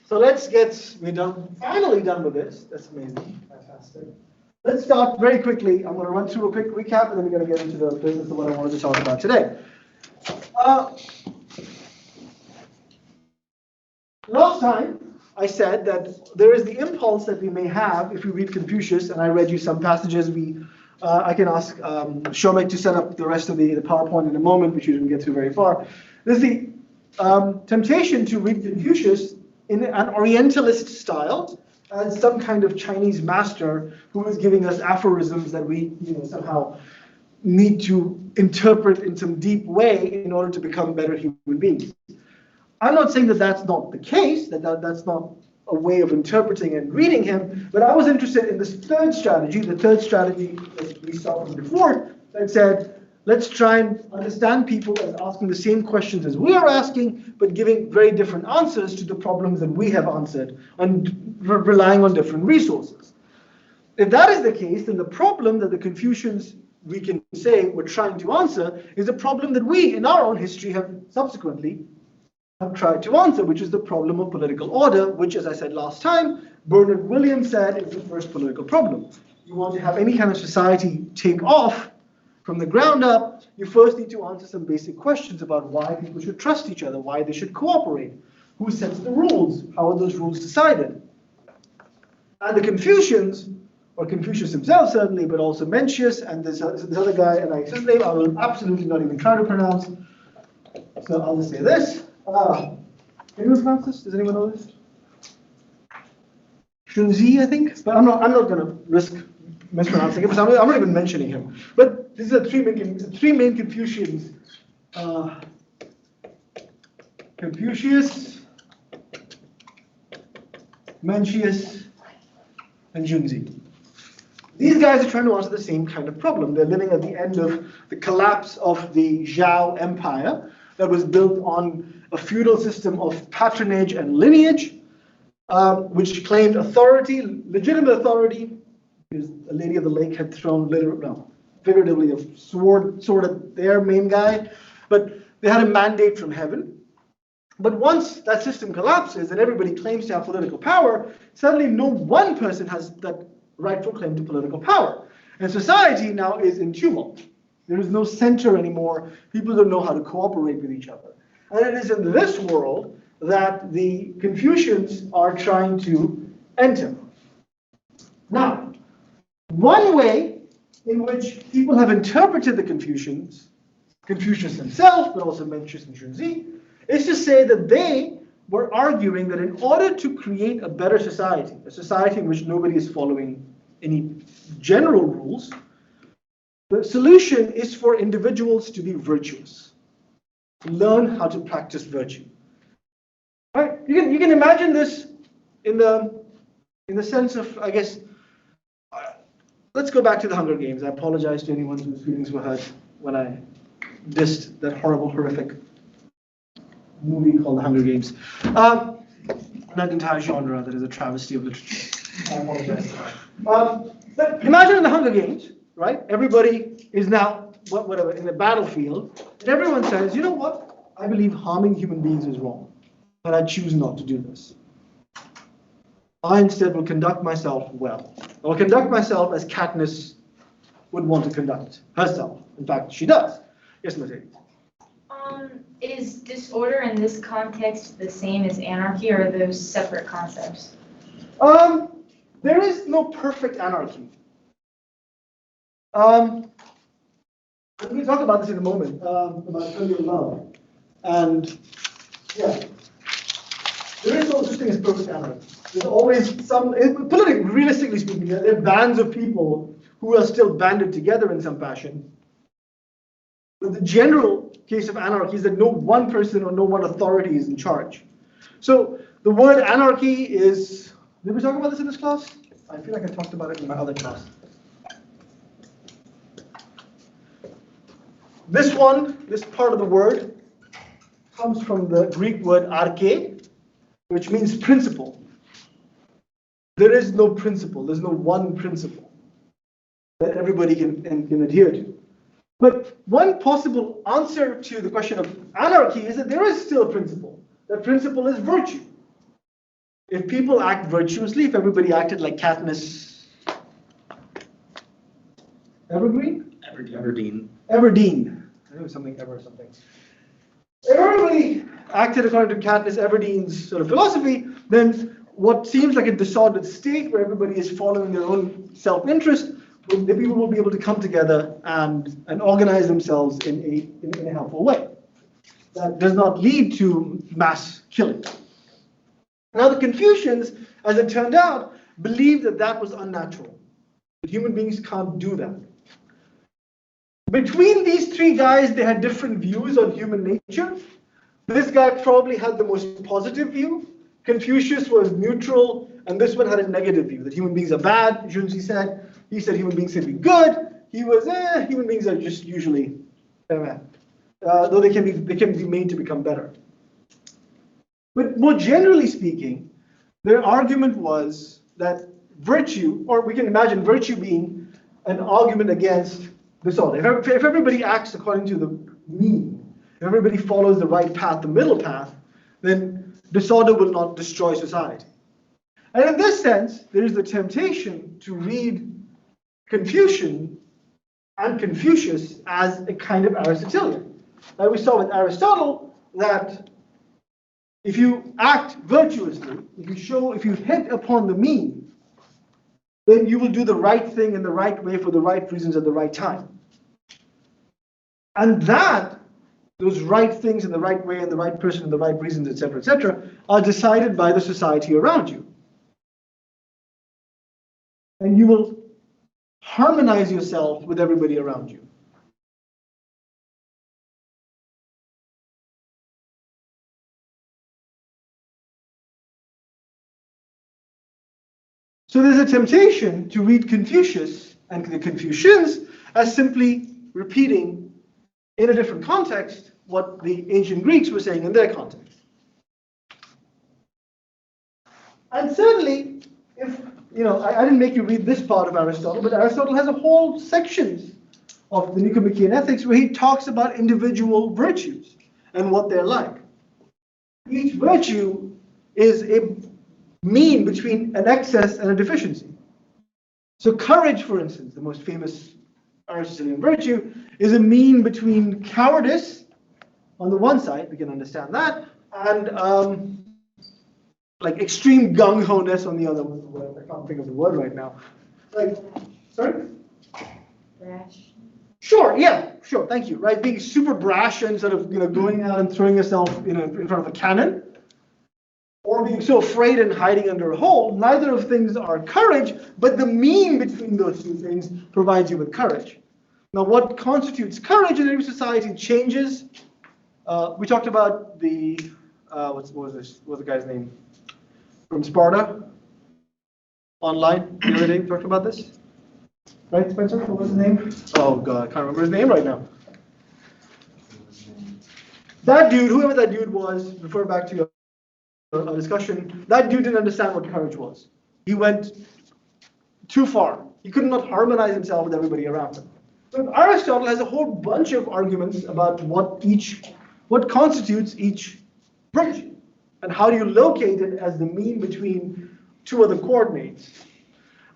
So we're finally done with this. That's amazing. Fantastic. Let's start very quickly. I'm going to run through a quick recap, and then we're going to get into the business of what I wanted to talk about today. Last time, I said that there is the impulse that we may have if we read Confucius, and I read you some passages. I can ask Shomek to set up the rest of the PowerPoint in a moment, which you didn't get through very far. There's the temptation to read Confucius in an Orientalist style, as some kind of Chinese master who is giving us aphorisms that we somehow need to interpret in some deep way in order to become better human beings. I'm not saying that that's not the case, that's not a way of interpreting and reading him, but I was interested in this third strategy, the third strategy that we saw from before, that said, let's try and understand people as asking the same questions as we are asking, but giving very different answers to the problems that we have answered, and relying on different resources. If that is the case, then the problem that the Confucians, we can say, were trying to answer is a problem that we, in our own history, have subsequently tried to answer, which is the problem of political order, which, as I said last time, Bernard Williams said is the first political problem. You want to have any kind of society take off from the ground up, you first need to answer some basic questions about why people should trust each other, why they should cooperate, who sets the rules, how are those rules decided. And the Confucians, or Confucius himself certainly, but also Mencius and this other guy, and his name I will absolutely not even try to pronounce, so I'll just say this. Can you pronounce this? Does anyone know this? Shunzi, I think, but I'm not going to risk mispronouncing it, because I'm not even mentioning him. But these are three main Confucians: Confucius, Mencius, and Junzi. These guys are trying to answer the same kind of problem. They're living at the end of the collapse of the Zhao Empire that was built on a feudal system of patronage and lineage, which claimed authority, legitimate authority, because a lady of the lake had thrown figuratively a sword at their main guy, but they had a mandate from heaven. But once that system collapses and everybody claims to have political power, suddenly no one person has that rightful claim to political power. And society now is in tumult. There is no center anymore. People don't know how to cooperate with each other. And it is in this world that the Confucians are trying to enter. Now, one way in which people have interpreted the Confucius himself, but also Mencius and Junzi, is to say that they were arguing that in order to create a better society, a society in which nobody is following any general rules, the solution is for individuals to be virtuous, to learn how to practice virtue. Right? You can imagine this in the sense of, I guess, let's go back to the Hunger Games. I apologize to anyone whose feelings were hurt when I dissed that horrible, horrific movie called The Hunger Games. That entire genre that is a travesty of literature. I apologize. But imagine in the Hunger Games, right? Everybody is now, whatever, in the battlefield, and everyone says, you know what? I believe harming human beings is wrong, but I choose not to do this. I instead will conduct myself well. I will conduct myself as Katniss would want to conduct herself. In fact, she does. Yes, Mercedes. Is disorder in this context the same as anarchy, or are those separate concepts? There is no perfect anarchy. We're going to talk about this in a moment, about filial love. And yeah, there is no such thing as perfect anarchy. There's always some, politically, realistically speaking, there are bands of people who are still banded together in some fashion. But the general case of anarchy is that no one person or no one authority is in charge. So the word anarchy is, did we talk about this in this class? I feel like I talked about it in my other class. This part of the word comes from the Greek word arche, which means principle. There is no principle. There's no one principle that everybody can adhere to. But one possible answer to the question of anarchy is that there is still a principle. That principle is virtue. If people act virtuously, if everybody acted like Katniss Evergreen? Everdeen. Everdeen. I knew something ever something. If everybody acted according to Katniss Everdeen's sort of philosophy, then what seems like a disordered state where everybody is following their own self-interest, the people will be able to come together and organize themselves in a helpful way. That does not lead to mass killing. Now the Confucians, as it turned out, believed that that was unnatural. That human beings can't do that. Between these three guys, they had different views on human nature. This guy probably had the most positive view. Confucius was neutral, and this one had a negative view, that human beings are bad, Junzi said. He said human beings can be good. He was, human beings are just usually bad. Though they can be made to become better. But more generally speaking, their argument was that virtue, or we can imagine virtue being an argument against disorder. If everybody acts according to the mean, if everybody follows the right path, the middle path, then disorder will not destroy society. And in this sense, there is the temptation to read Confucian and Confucius as a kind of Aristotelian. Now we saw with Aristotle that if you act virtuously, if you hit upon the mean, then you will do the right thing in the right way for the right reasons at the right time. And those right things in the right way and the right person and the right reasons, etc., are decided by the society around you. And you will harmonize yourself with everybody around you. So there's a temptation to read Confucius and the Confucians as simply repeating in a different context what the ancient Greeks were saying in their context. And certainly, if, I didn't make you read this part of Aristotle, but Aristotle has a whole section of the Nicomachean Ethics where he talks about individual virtues and what they're like. Each virtue is a mean between an excess and a deficiency. So courage, for instance, the most famous Aristotelian virtue, is a mean between cowardice on the one side, we can understand that, and like extreme gung-ho-ness on the other one. I can't think of the word right now. Sorry? Brash. Sure, yeah, sure, thank you. Right, being super brash and sort of going out and throwing yourself in front of a cannon, or being so afraid and hiding under a hole. Neither of things are courage, but the mean between those two things provides you with courage. Now, what constitutes courage in every society changes. We talked about the what was the guy's name from Sparta online the other day. We talked about this, right, Spencer? What was his name? Oh God, I can't remember his name right now. That dude, whoever that dude was, refer back to your discussion, that dude didn't understand what courage was. He went too far. He could not harmonize himself with everybody around him. So Aristotle has a whole bunch of arguments about what constitutes each virtue, and how do you locate it as the mean between two other coordinates.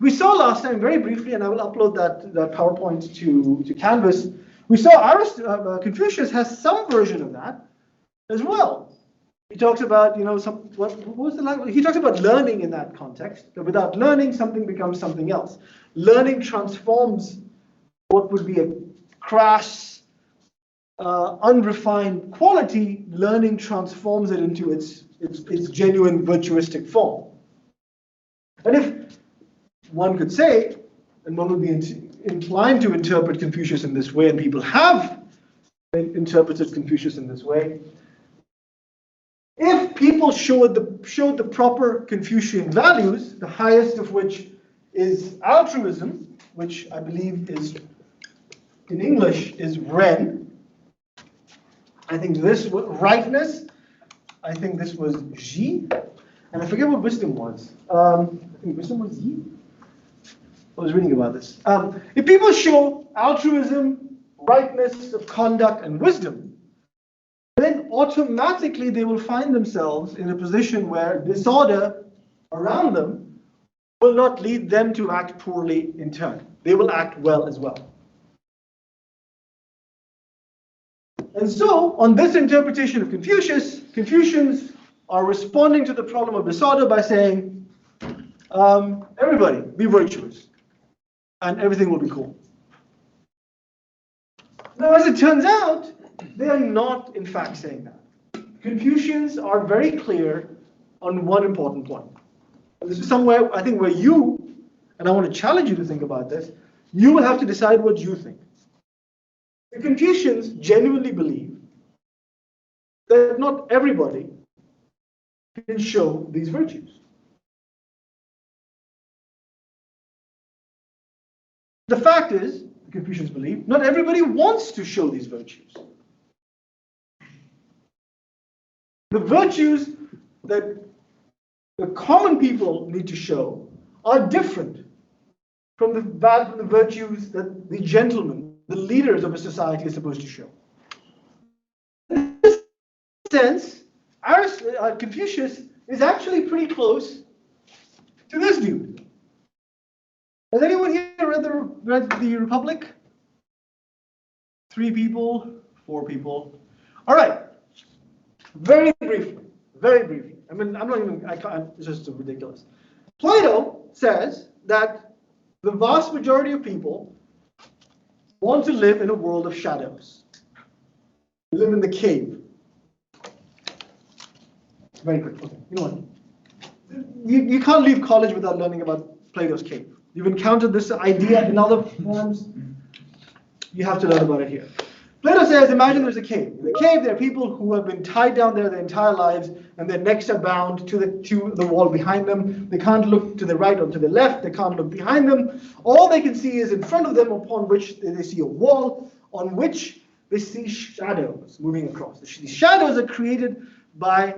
We saw last time very briefly, and I will upload that PowerPoint to Canvas. We saw Confucius has some version of that as well. He talks about, what was the language? He talks about learning in that context. That without learning, something becomes something else. Learning transforms what would be a crass, unrefined quality. Learning transforms it into its genuine virtuistic form. And if one could say, and one would be inclined to interpret Confucius in this way, and people have interpreted Confucius in this way, if people showed the proper Confucian values, the highest of which is altruism, which I believe is, in English, is Ren, I think this was rightness. I think this was G. And I forget what wisdom was. I think wisdom was Z. I was reading about this. If people show altruism, rightness of conduct, and wisdom, then automatically they will find themselves in a position where disorder around them will not lead them to act poorly in turn. They will act well as well. And so, on this interpretation of Confucius, Confucians are responding to the problem of disorder by saying, everybody, be virtuous, and everything will be cool. Now, as it turns out, they are not, in fact, saying that. Confucians are very clear on one important point. This is somewhere, I think, where you, and I want to challenge you to think about this, you will have to decide what you think. The Confucians genuinely believe that not everybody can show these virtues. The fact is, the Confucians believe, not everybody wants to show these virtues. The virtues that the common people need to show are different from the virtues that the gentlemen, the leaders of a society, are supposed to show. In this sense, Confucius is actually pretty close to this dude. Has anyone here read the Republic? 3 people, 4 people. All right. Very briefly. I mean, it's just ridiculous. Plato says that the vast majority of people want to live in a world of shadows. Live in the cave. Very quick. Okay. You know what? You can't leave college without learning about Plato's cave. You've encountered this idea in other forms. You have to learn about it here. Plato says, imagine there's a cave. In the cave, there are people who have been tied down there their entire lives, and their necks are bound to the wall behind them. They can't look to the right or to the left. They can't look behind them. All they can see is in front of them, upon which they see a wall, on which they see shadows moving across. These shadows are created by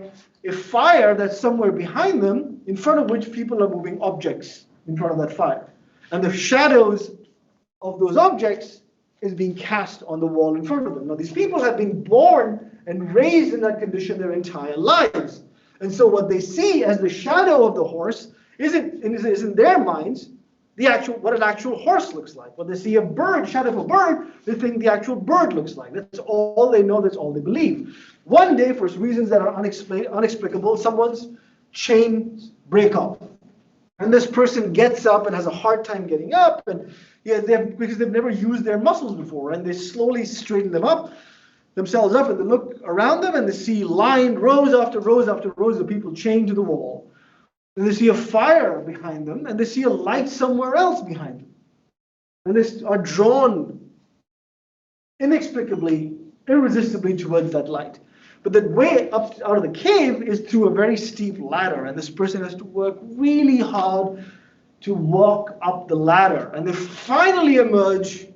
a fire that's somewhere behind them, in front of which people are moving objects in front of that fire. And the shadows of those objects is being cast on the wall in front of them. Now, these people have been born and raised in that condition their entire lives. And so what they see as the shadow of the horse is in their minds what an actual horse looks like. When they see a bird, shadow of a bird, they think the actual bird looks like. That's all they know, that's all they believe. One day, for reasons that are inexplicable, someone's chains break off. And this person gets up and has a hard time getting up, and because they've never used their muscles before, and they slowly straighten themselves up, and they look around them, and they see lined rows after rows after rows of people chained to the wall. And they see a fire behind them, and they see a light somewhere else behind them. And they are drawn inexplicably, irresistibly towards that light. But the way up out of the cave is through a very steep ladder, and this person has to work really hard to walk up the ladder. And they finally emerge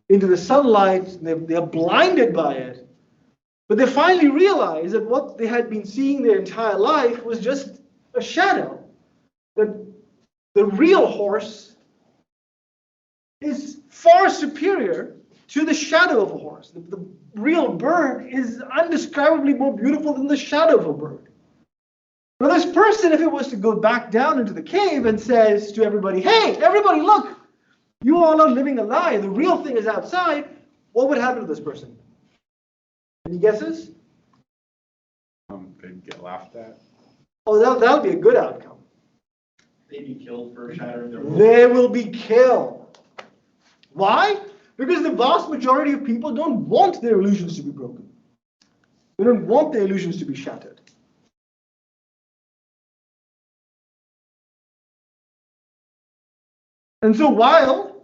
into the sunlight. They are blinded by it. But they finally realize that what they had been seeing their entire life was just a shadow. That the real horse is far superior to the shadow of a horse. The real bird is indescribably more beautiful than the shadow of a bird. Now, this person, if it was to go back down into the cave and says to everybody, hey, everybody, look, you all are living a lie, the real thing is outside, what would happen to this person? Any guesses? They'd get laughed at. Oh, that'll be a good outcome. They'd be killed for shattering their world. They will be killed. Why? Because the vast majority of people don't want their illusions to be broken. They don't want their illusions to be shattered. And so while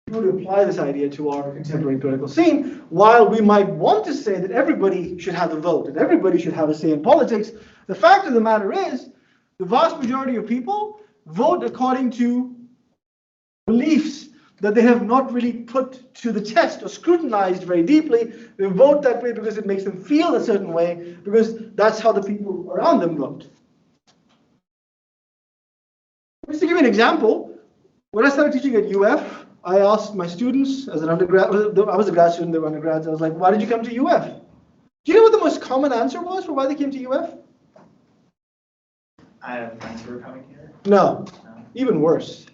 we would apply this idea to our contemporary political scene, while we might want to say that everybody should have a vote and everybody should have a say in politics, the fact of the matter is the vast majority of people vote according to beliefs that they have not really put to the test or scrutinized very deeply. They vote that way because it makes them feel a certain way, because that's how the people around them vote. Just to give you an example, when I started teaching at UF, I asked my students as an undergrad, I was a grad student, they were undergrads, I was like, why did you come to UF? Do you know what the most common answer was for why they came to UF? I have friends who are coming here. No, even worse.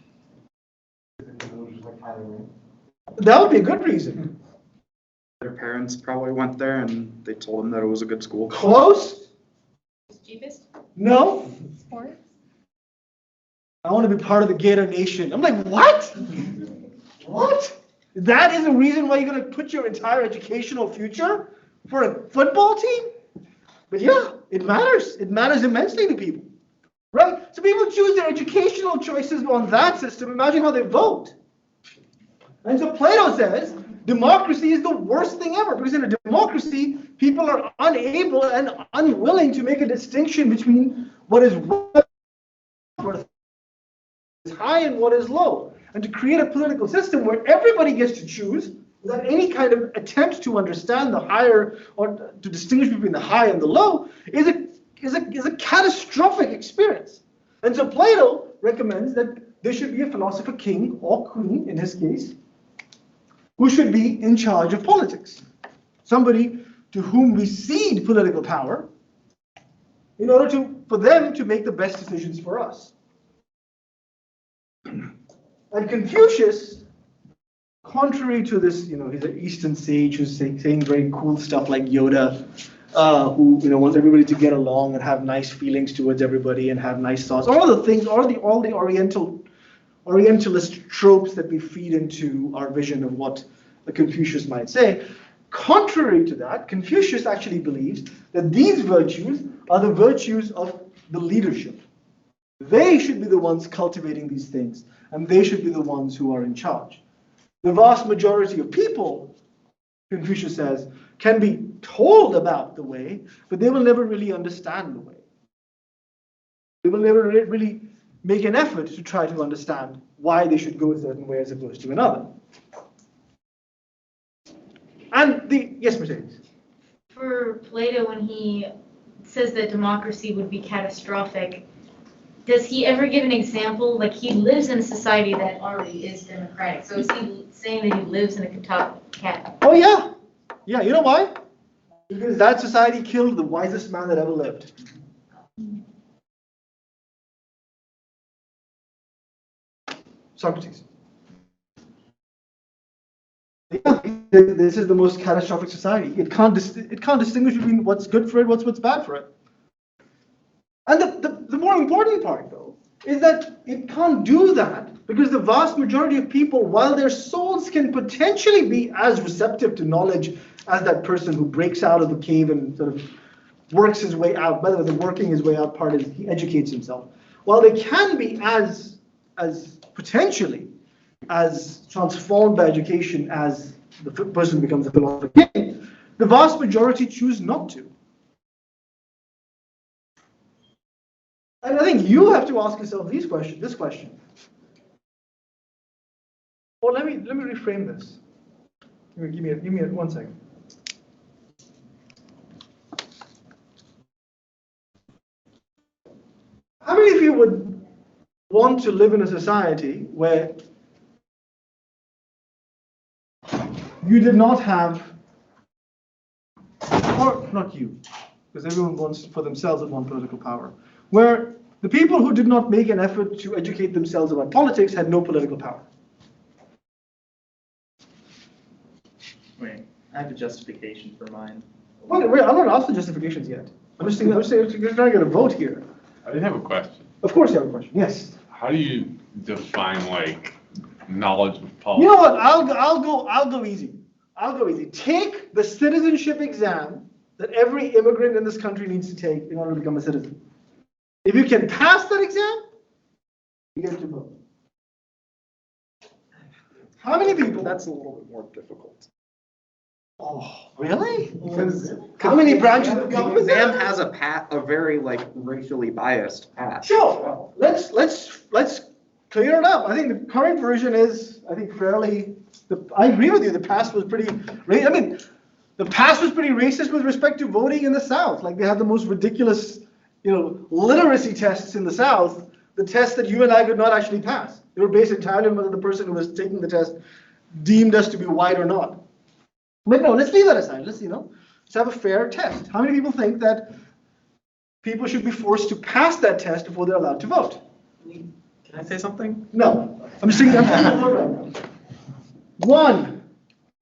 That would be a good reason. Their parents probably went there and they told them that it was a good school. Close? It's cheapest. No. Sports? I want to be part of the Gator Nation. I'm like, what? What? That is the reason why you're going to put your entire educational future for a football team? But yeah, it matters. It matters immensely to people. Right? So people choose their educational choices on that system. Imagine how they vote. And so Plato says democracy is the worst thing ever, because in a democracy, people are unable and unwilling to make a distinction between what is high and what is low. And to create a political system where everybody gets to choose without any kind of attempt to understand the higher or to distinguish between the high and the low is a catastrophic experience. And so Plato recommends that there should be a philosopher king or queen, in his case, who should be in charge of politics. Somebody to whom we cede political power in order for them to make the best decisions for us. And Confucius, contrary to this, he's an Eastern sage who's saying very cool stuff like Yoda, who wants everybody to get along and have nice feelings towards everybody and have nice thoughts. All the things, all the Orientalist tropes that we feed into our vision of what the Confucius might say. Contrary to that, Confucius actually believes that these virtues are the virtues of the leadership. They should be the ones cultivating these things, and they should be the ones who are in charge. The vast majority of people, Confucius says, can be told about the way, but they will never really understand the way. They will never really make an effort to try to understand why they should go a certain way as opposed to another. And yes, Mercedes. For Plato, when he says that democracy would be catastrophic, does he ever give an example? Like, he lives in a society that already is democratic. So is he saying that he lives in a cat? Oh, yeah. Yeah, you know why? Because that society killed the wisest man that ever lived. Socrates. Yeah, this is the most catastrophic society. It can't distinguish between what's good for it, what's bad for it. And the more important part, though, is that it can't do that because the vast majority of people, while their souls can potentially be as receptive to knowledge as that person who breaks out of the cave and sort of works his way out. By the way, the working his way out part is he educates himself. While they can be as potentially as transformed by education as the person becomes a philosopher king, the vast majority choose not to. And I think you have to ask yourself this question. Well, let me reframe this. Give me 1 second. How many of you would want to live in a society where you did not have, or not you, because everyone wants for themselves at one political power, where the people who did not make an effort to educate themselves about politics had no political power? Wait, I have a justification for mine. Wait, I'm not asking justifications yet. I'm just saying, you're trying to get a vote here. I did have a question. Of course you have a question, yes. How do you define like knowledge of politics? You know what, I'll go easy. Take the citizenship exam that every immigrant in this country needs to take in order to become a citizen. If you can pass that exam, you get to vote. How many people? That's a little bit more difficult. Oh, really? How many branches of The government? exam has a very racially biased path. Sure. Let's clear it up. I think the current version is, I think, fairly, I agree with you, the past was pretty, the past was pretty racist with respect to voting in the South. Like, they had the most ridiculous, literacy tests in the South, the tests that you and I could not actually pass. They were based entirely on whether the person who was taking the test deemed us to be white or not. But no, let's leave that aside. Let's have a fair test. How many people think that people should be forced to pass that test before they're allowed to vote? Can I say something? No. I'm thinking right now. 1,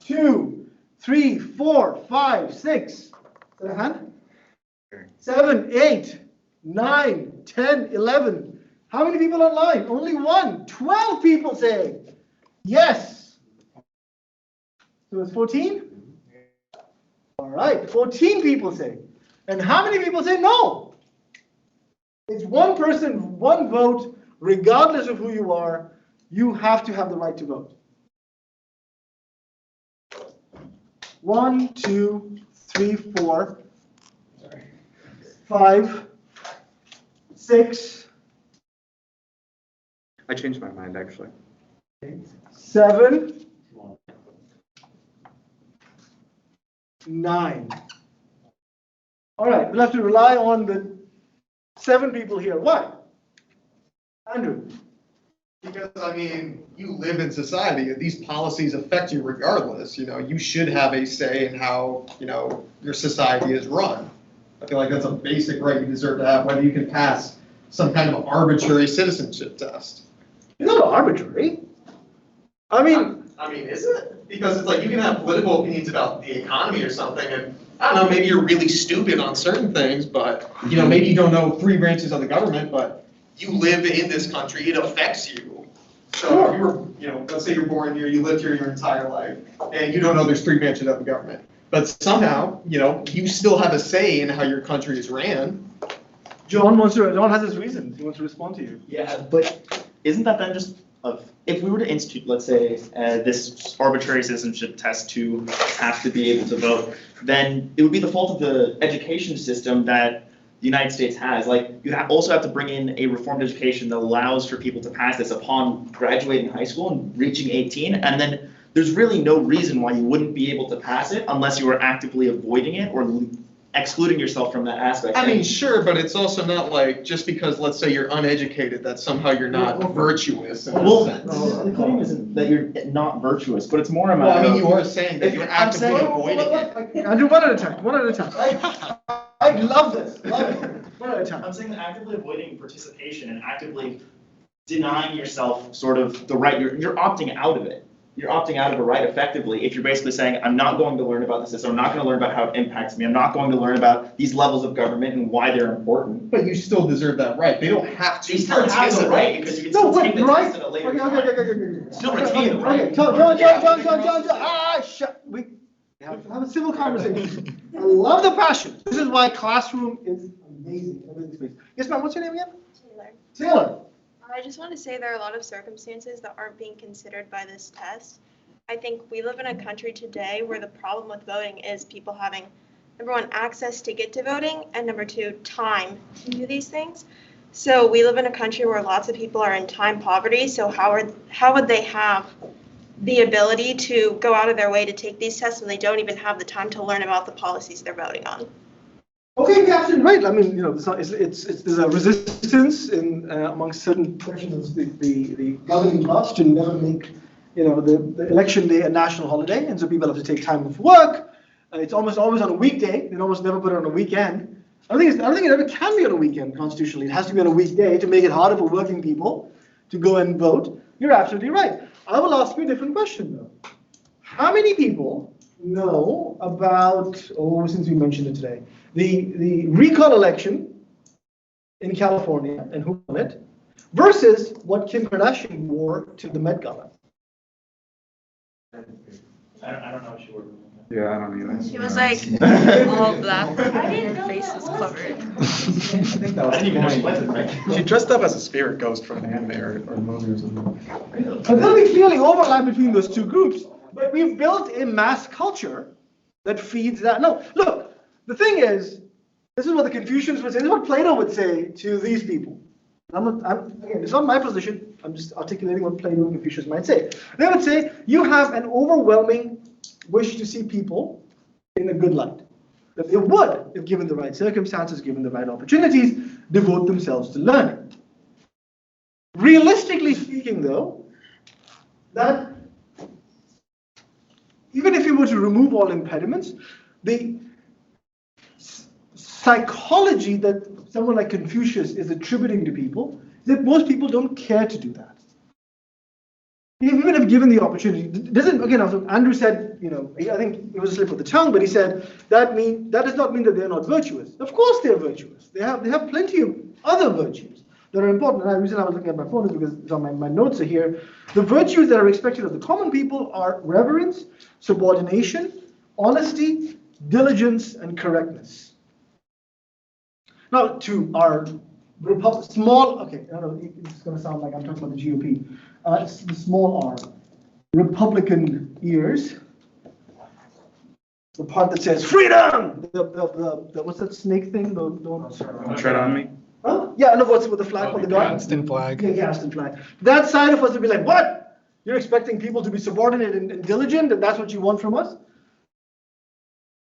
2, 3, 4, 5, 6. Is that a hand? 7, 8, 9, 10, 11. How many people online? Only 1. 12 people say yes. So it's 14? All right, 14 people say. And how many people say no? It's one person, one vote, regardless of who you are. You have to have the right to vote. 1, 2, 3, 4, 5, 6. I changed my mind, actually. 7, 9. All right, we'll have to rely on the 7 people here. Why? Andrew? Because, you live in society. These policies affect you regardless. You should have a say in how, your society is run. I feel like that's a basic right you deserve to have, whether you can pass some kind of arbitrary citizenship test. It's not arbitrary. Is it? Because it's like you can have political opinions about the economy or something, and I don't know, maybe you're really stupid on certain things, but, maybe you don't know 3 branches of the government, but you live in this country, it affects you. So if you were, let's say you're born here, you lived here your entire life, and you don't know there's 3 branches of the government. But somehow, you still have a say in how your country is ran. John has his reasons. He wants to respond to you. Yeah, but isn't that then just if we were to institute, let's say, this arbitrary citizenship test to have to be able to vote, then it would be the fault of the education system that the United States has. Like, you also have to bring in a reformed education that allows for people to pass this upon graduating high school and reaching 18, and then there's really no reason why you wouldn't be able to pass it unless you were actively avoiding it or excluding yourself from that aspect. Sure, but it's also not like just because, let's say, you're uneducated, that somehow you're not virtuous in well, that sense. The claim isn't that you're not virtuous, but it's more a matter of... you are saying that you're actively avoiding it. Andrew, one at a time. I love this. Love it. One at a time. I'm saying that actively avoiding participation and actively denying yourself sort of the right, you're opting out of it. You're opting out of a right effectively if you're basically saying, I'm not going to learn about the system, I'm not going to learn about how it impacts me, I'm not going to learn about these levels of government and why they're important. But you still deserve that right. They don't have to. You still have the right because you can still take the test at a later time. Still retain the right. Okay, John, shut. We have a civil conversation. I love the passion. This is why classroom is amazing. Yes, ma'am, what's your name again? Taylor. I just want to say there are a lot of circumstances that aren't being considered by this test. I think we live in a country today where the problem with voting is people having, number 1, access to get to voting, and number 2, time to do these things. So we live in a country where lots of people are in time poverty, so how would they have the ability to go out of their way to take these tests when they don't even have the time to learn about the policies they're voting on? Okay, you're absolutely right. There's a resistance in amongst certain portions of the governing class to never make, the election day a national holiday, and so people have to take time off work. It's almost always on a weekday. They almost never put it on a weekend. I don't think it ever can be on a weekend constitutionally. It has to be on a weekday to make it harder for working people to go and vote. You're absolutely right. I will ask you a different question though. How many people know about, since we mentioned it today, the recall election in California and who won it versus what Kim Kardashian wore to the Met Gala? I don't know if she wore. Yeah, I don't either. She was like all black, her face was covered. I think that was the point. She dressed up as a spirit ghost from an anime or movie or something. So then we clearly overlap between those two groups, but we've built a mass culture that feeds that. No, look. The thing is, this is what the Confucians would say, this is what Plato would say to these people. Again, it's not my position. I'm just articulating what Plato and Confucius might say. They would say, you have an overwhelming wish to see people in a good light. That they would, if given the right circumstances, given the right opportunities, devote themselves to learning. Realistically speaking, though, that even if you were to remove all impediments, the psychology that someone like Confucius is attributing to people is that most people don't care to do that. Even if given the opportunity, again, Andrew said, I think it was a slip of the tongue, but he said that does not mean that they're not virtuous. Of course they're virtuous. They have plenty of other virtues that are important. And the reason I was looking at my phone is because my notes are here. The virtues that are expected of the common people are reverence, subordination, honesty, diligence, and correctness. Now, to our small, okay, I don't know, it's going to sound like I'm talking about the GOP. It's the small r, Republican ears. The part that says freedom. The what's that snake thing? Don't tread on me. Huh? Yeah, no, what's with the flag on the guard? Gadsden flag. Yeah, Gadsden flag. That side of us would be like, what? You're expecting people to be subordinate and diligent, and that's what you want from us?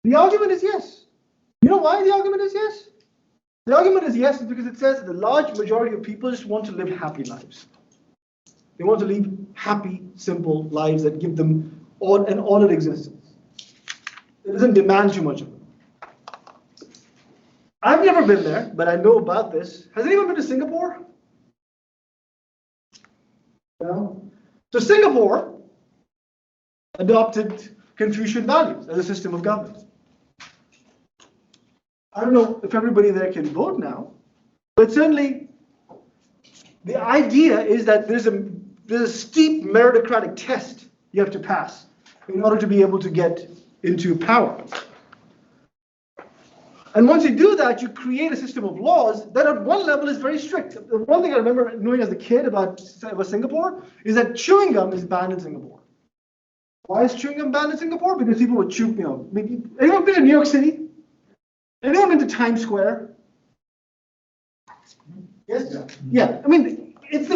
The argument is yes. You know why the argument is yes? The argument is yes because it says that the large majority of people just want to live happy lives. They want to live happy, simple lives that give them an ordered existence. It doesn't demand too much of them. I've never been there, but I know about this. Has anyone been to Singapore? No? So Singapore adopted Confucian values as a system of government. I don't know if everybody there can vote now, but certainly the idea is that there's a steep meritocratic test you have to pass in order to be able to get into power. And once you do that, you create a system of laws that at one level is very strict. The one thing I remember knowing as a kid about Singapore is that chewing gum is banned in Singapore. Why is chewing gum banned in Singapore? Because people would chew, maybe, anyone been to New York City? Anyone been to Times Square? Yes? Yeah, I mean, they're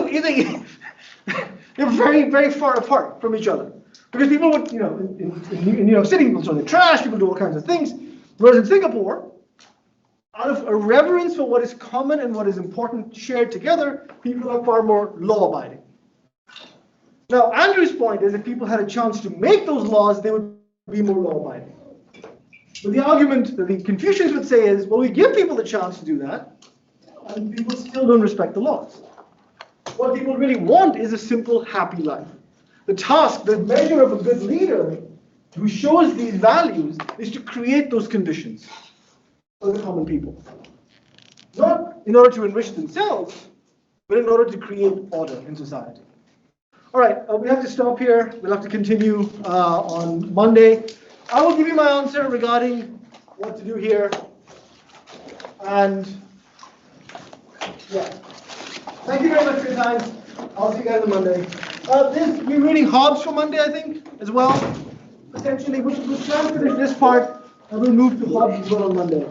very, very far apart from each other. Because people would, in New York City, people throw their trash, people do all kinds of things. Whereas in Singapore, out of a reverence for what is common and what is important shared together, people are far more law-abiding. Now, Andrew's point is if people had a chance to make those laws, they would be more law-abiding. But the argument that the Confucians would say is, well, we give people the chance to do that, and people still don't respect the laws. What people really want is a simple, happy life. The task, the measure of a good leader who shows these values is to create those conditions for the common people. Not in order to enrich themselves, but in order to create order in society. All right, we have to stop here. We'll have to continue on Monday. I will give you my answer regarding what to do here. And yeah, thank you very much for your time. I'll see you guys on Monday. We're reading Hobbes for Monday, I think, as well. Potentially, we'll try to finish this part, and we'll move to Hobbes as well on Monday.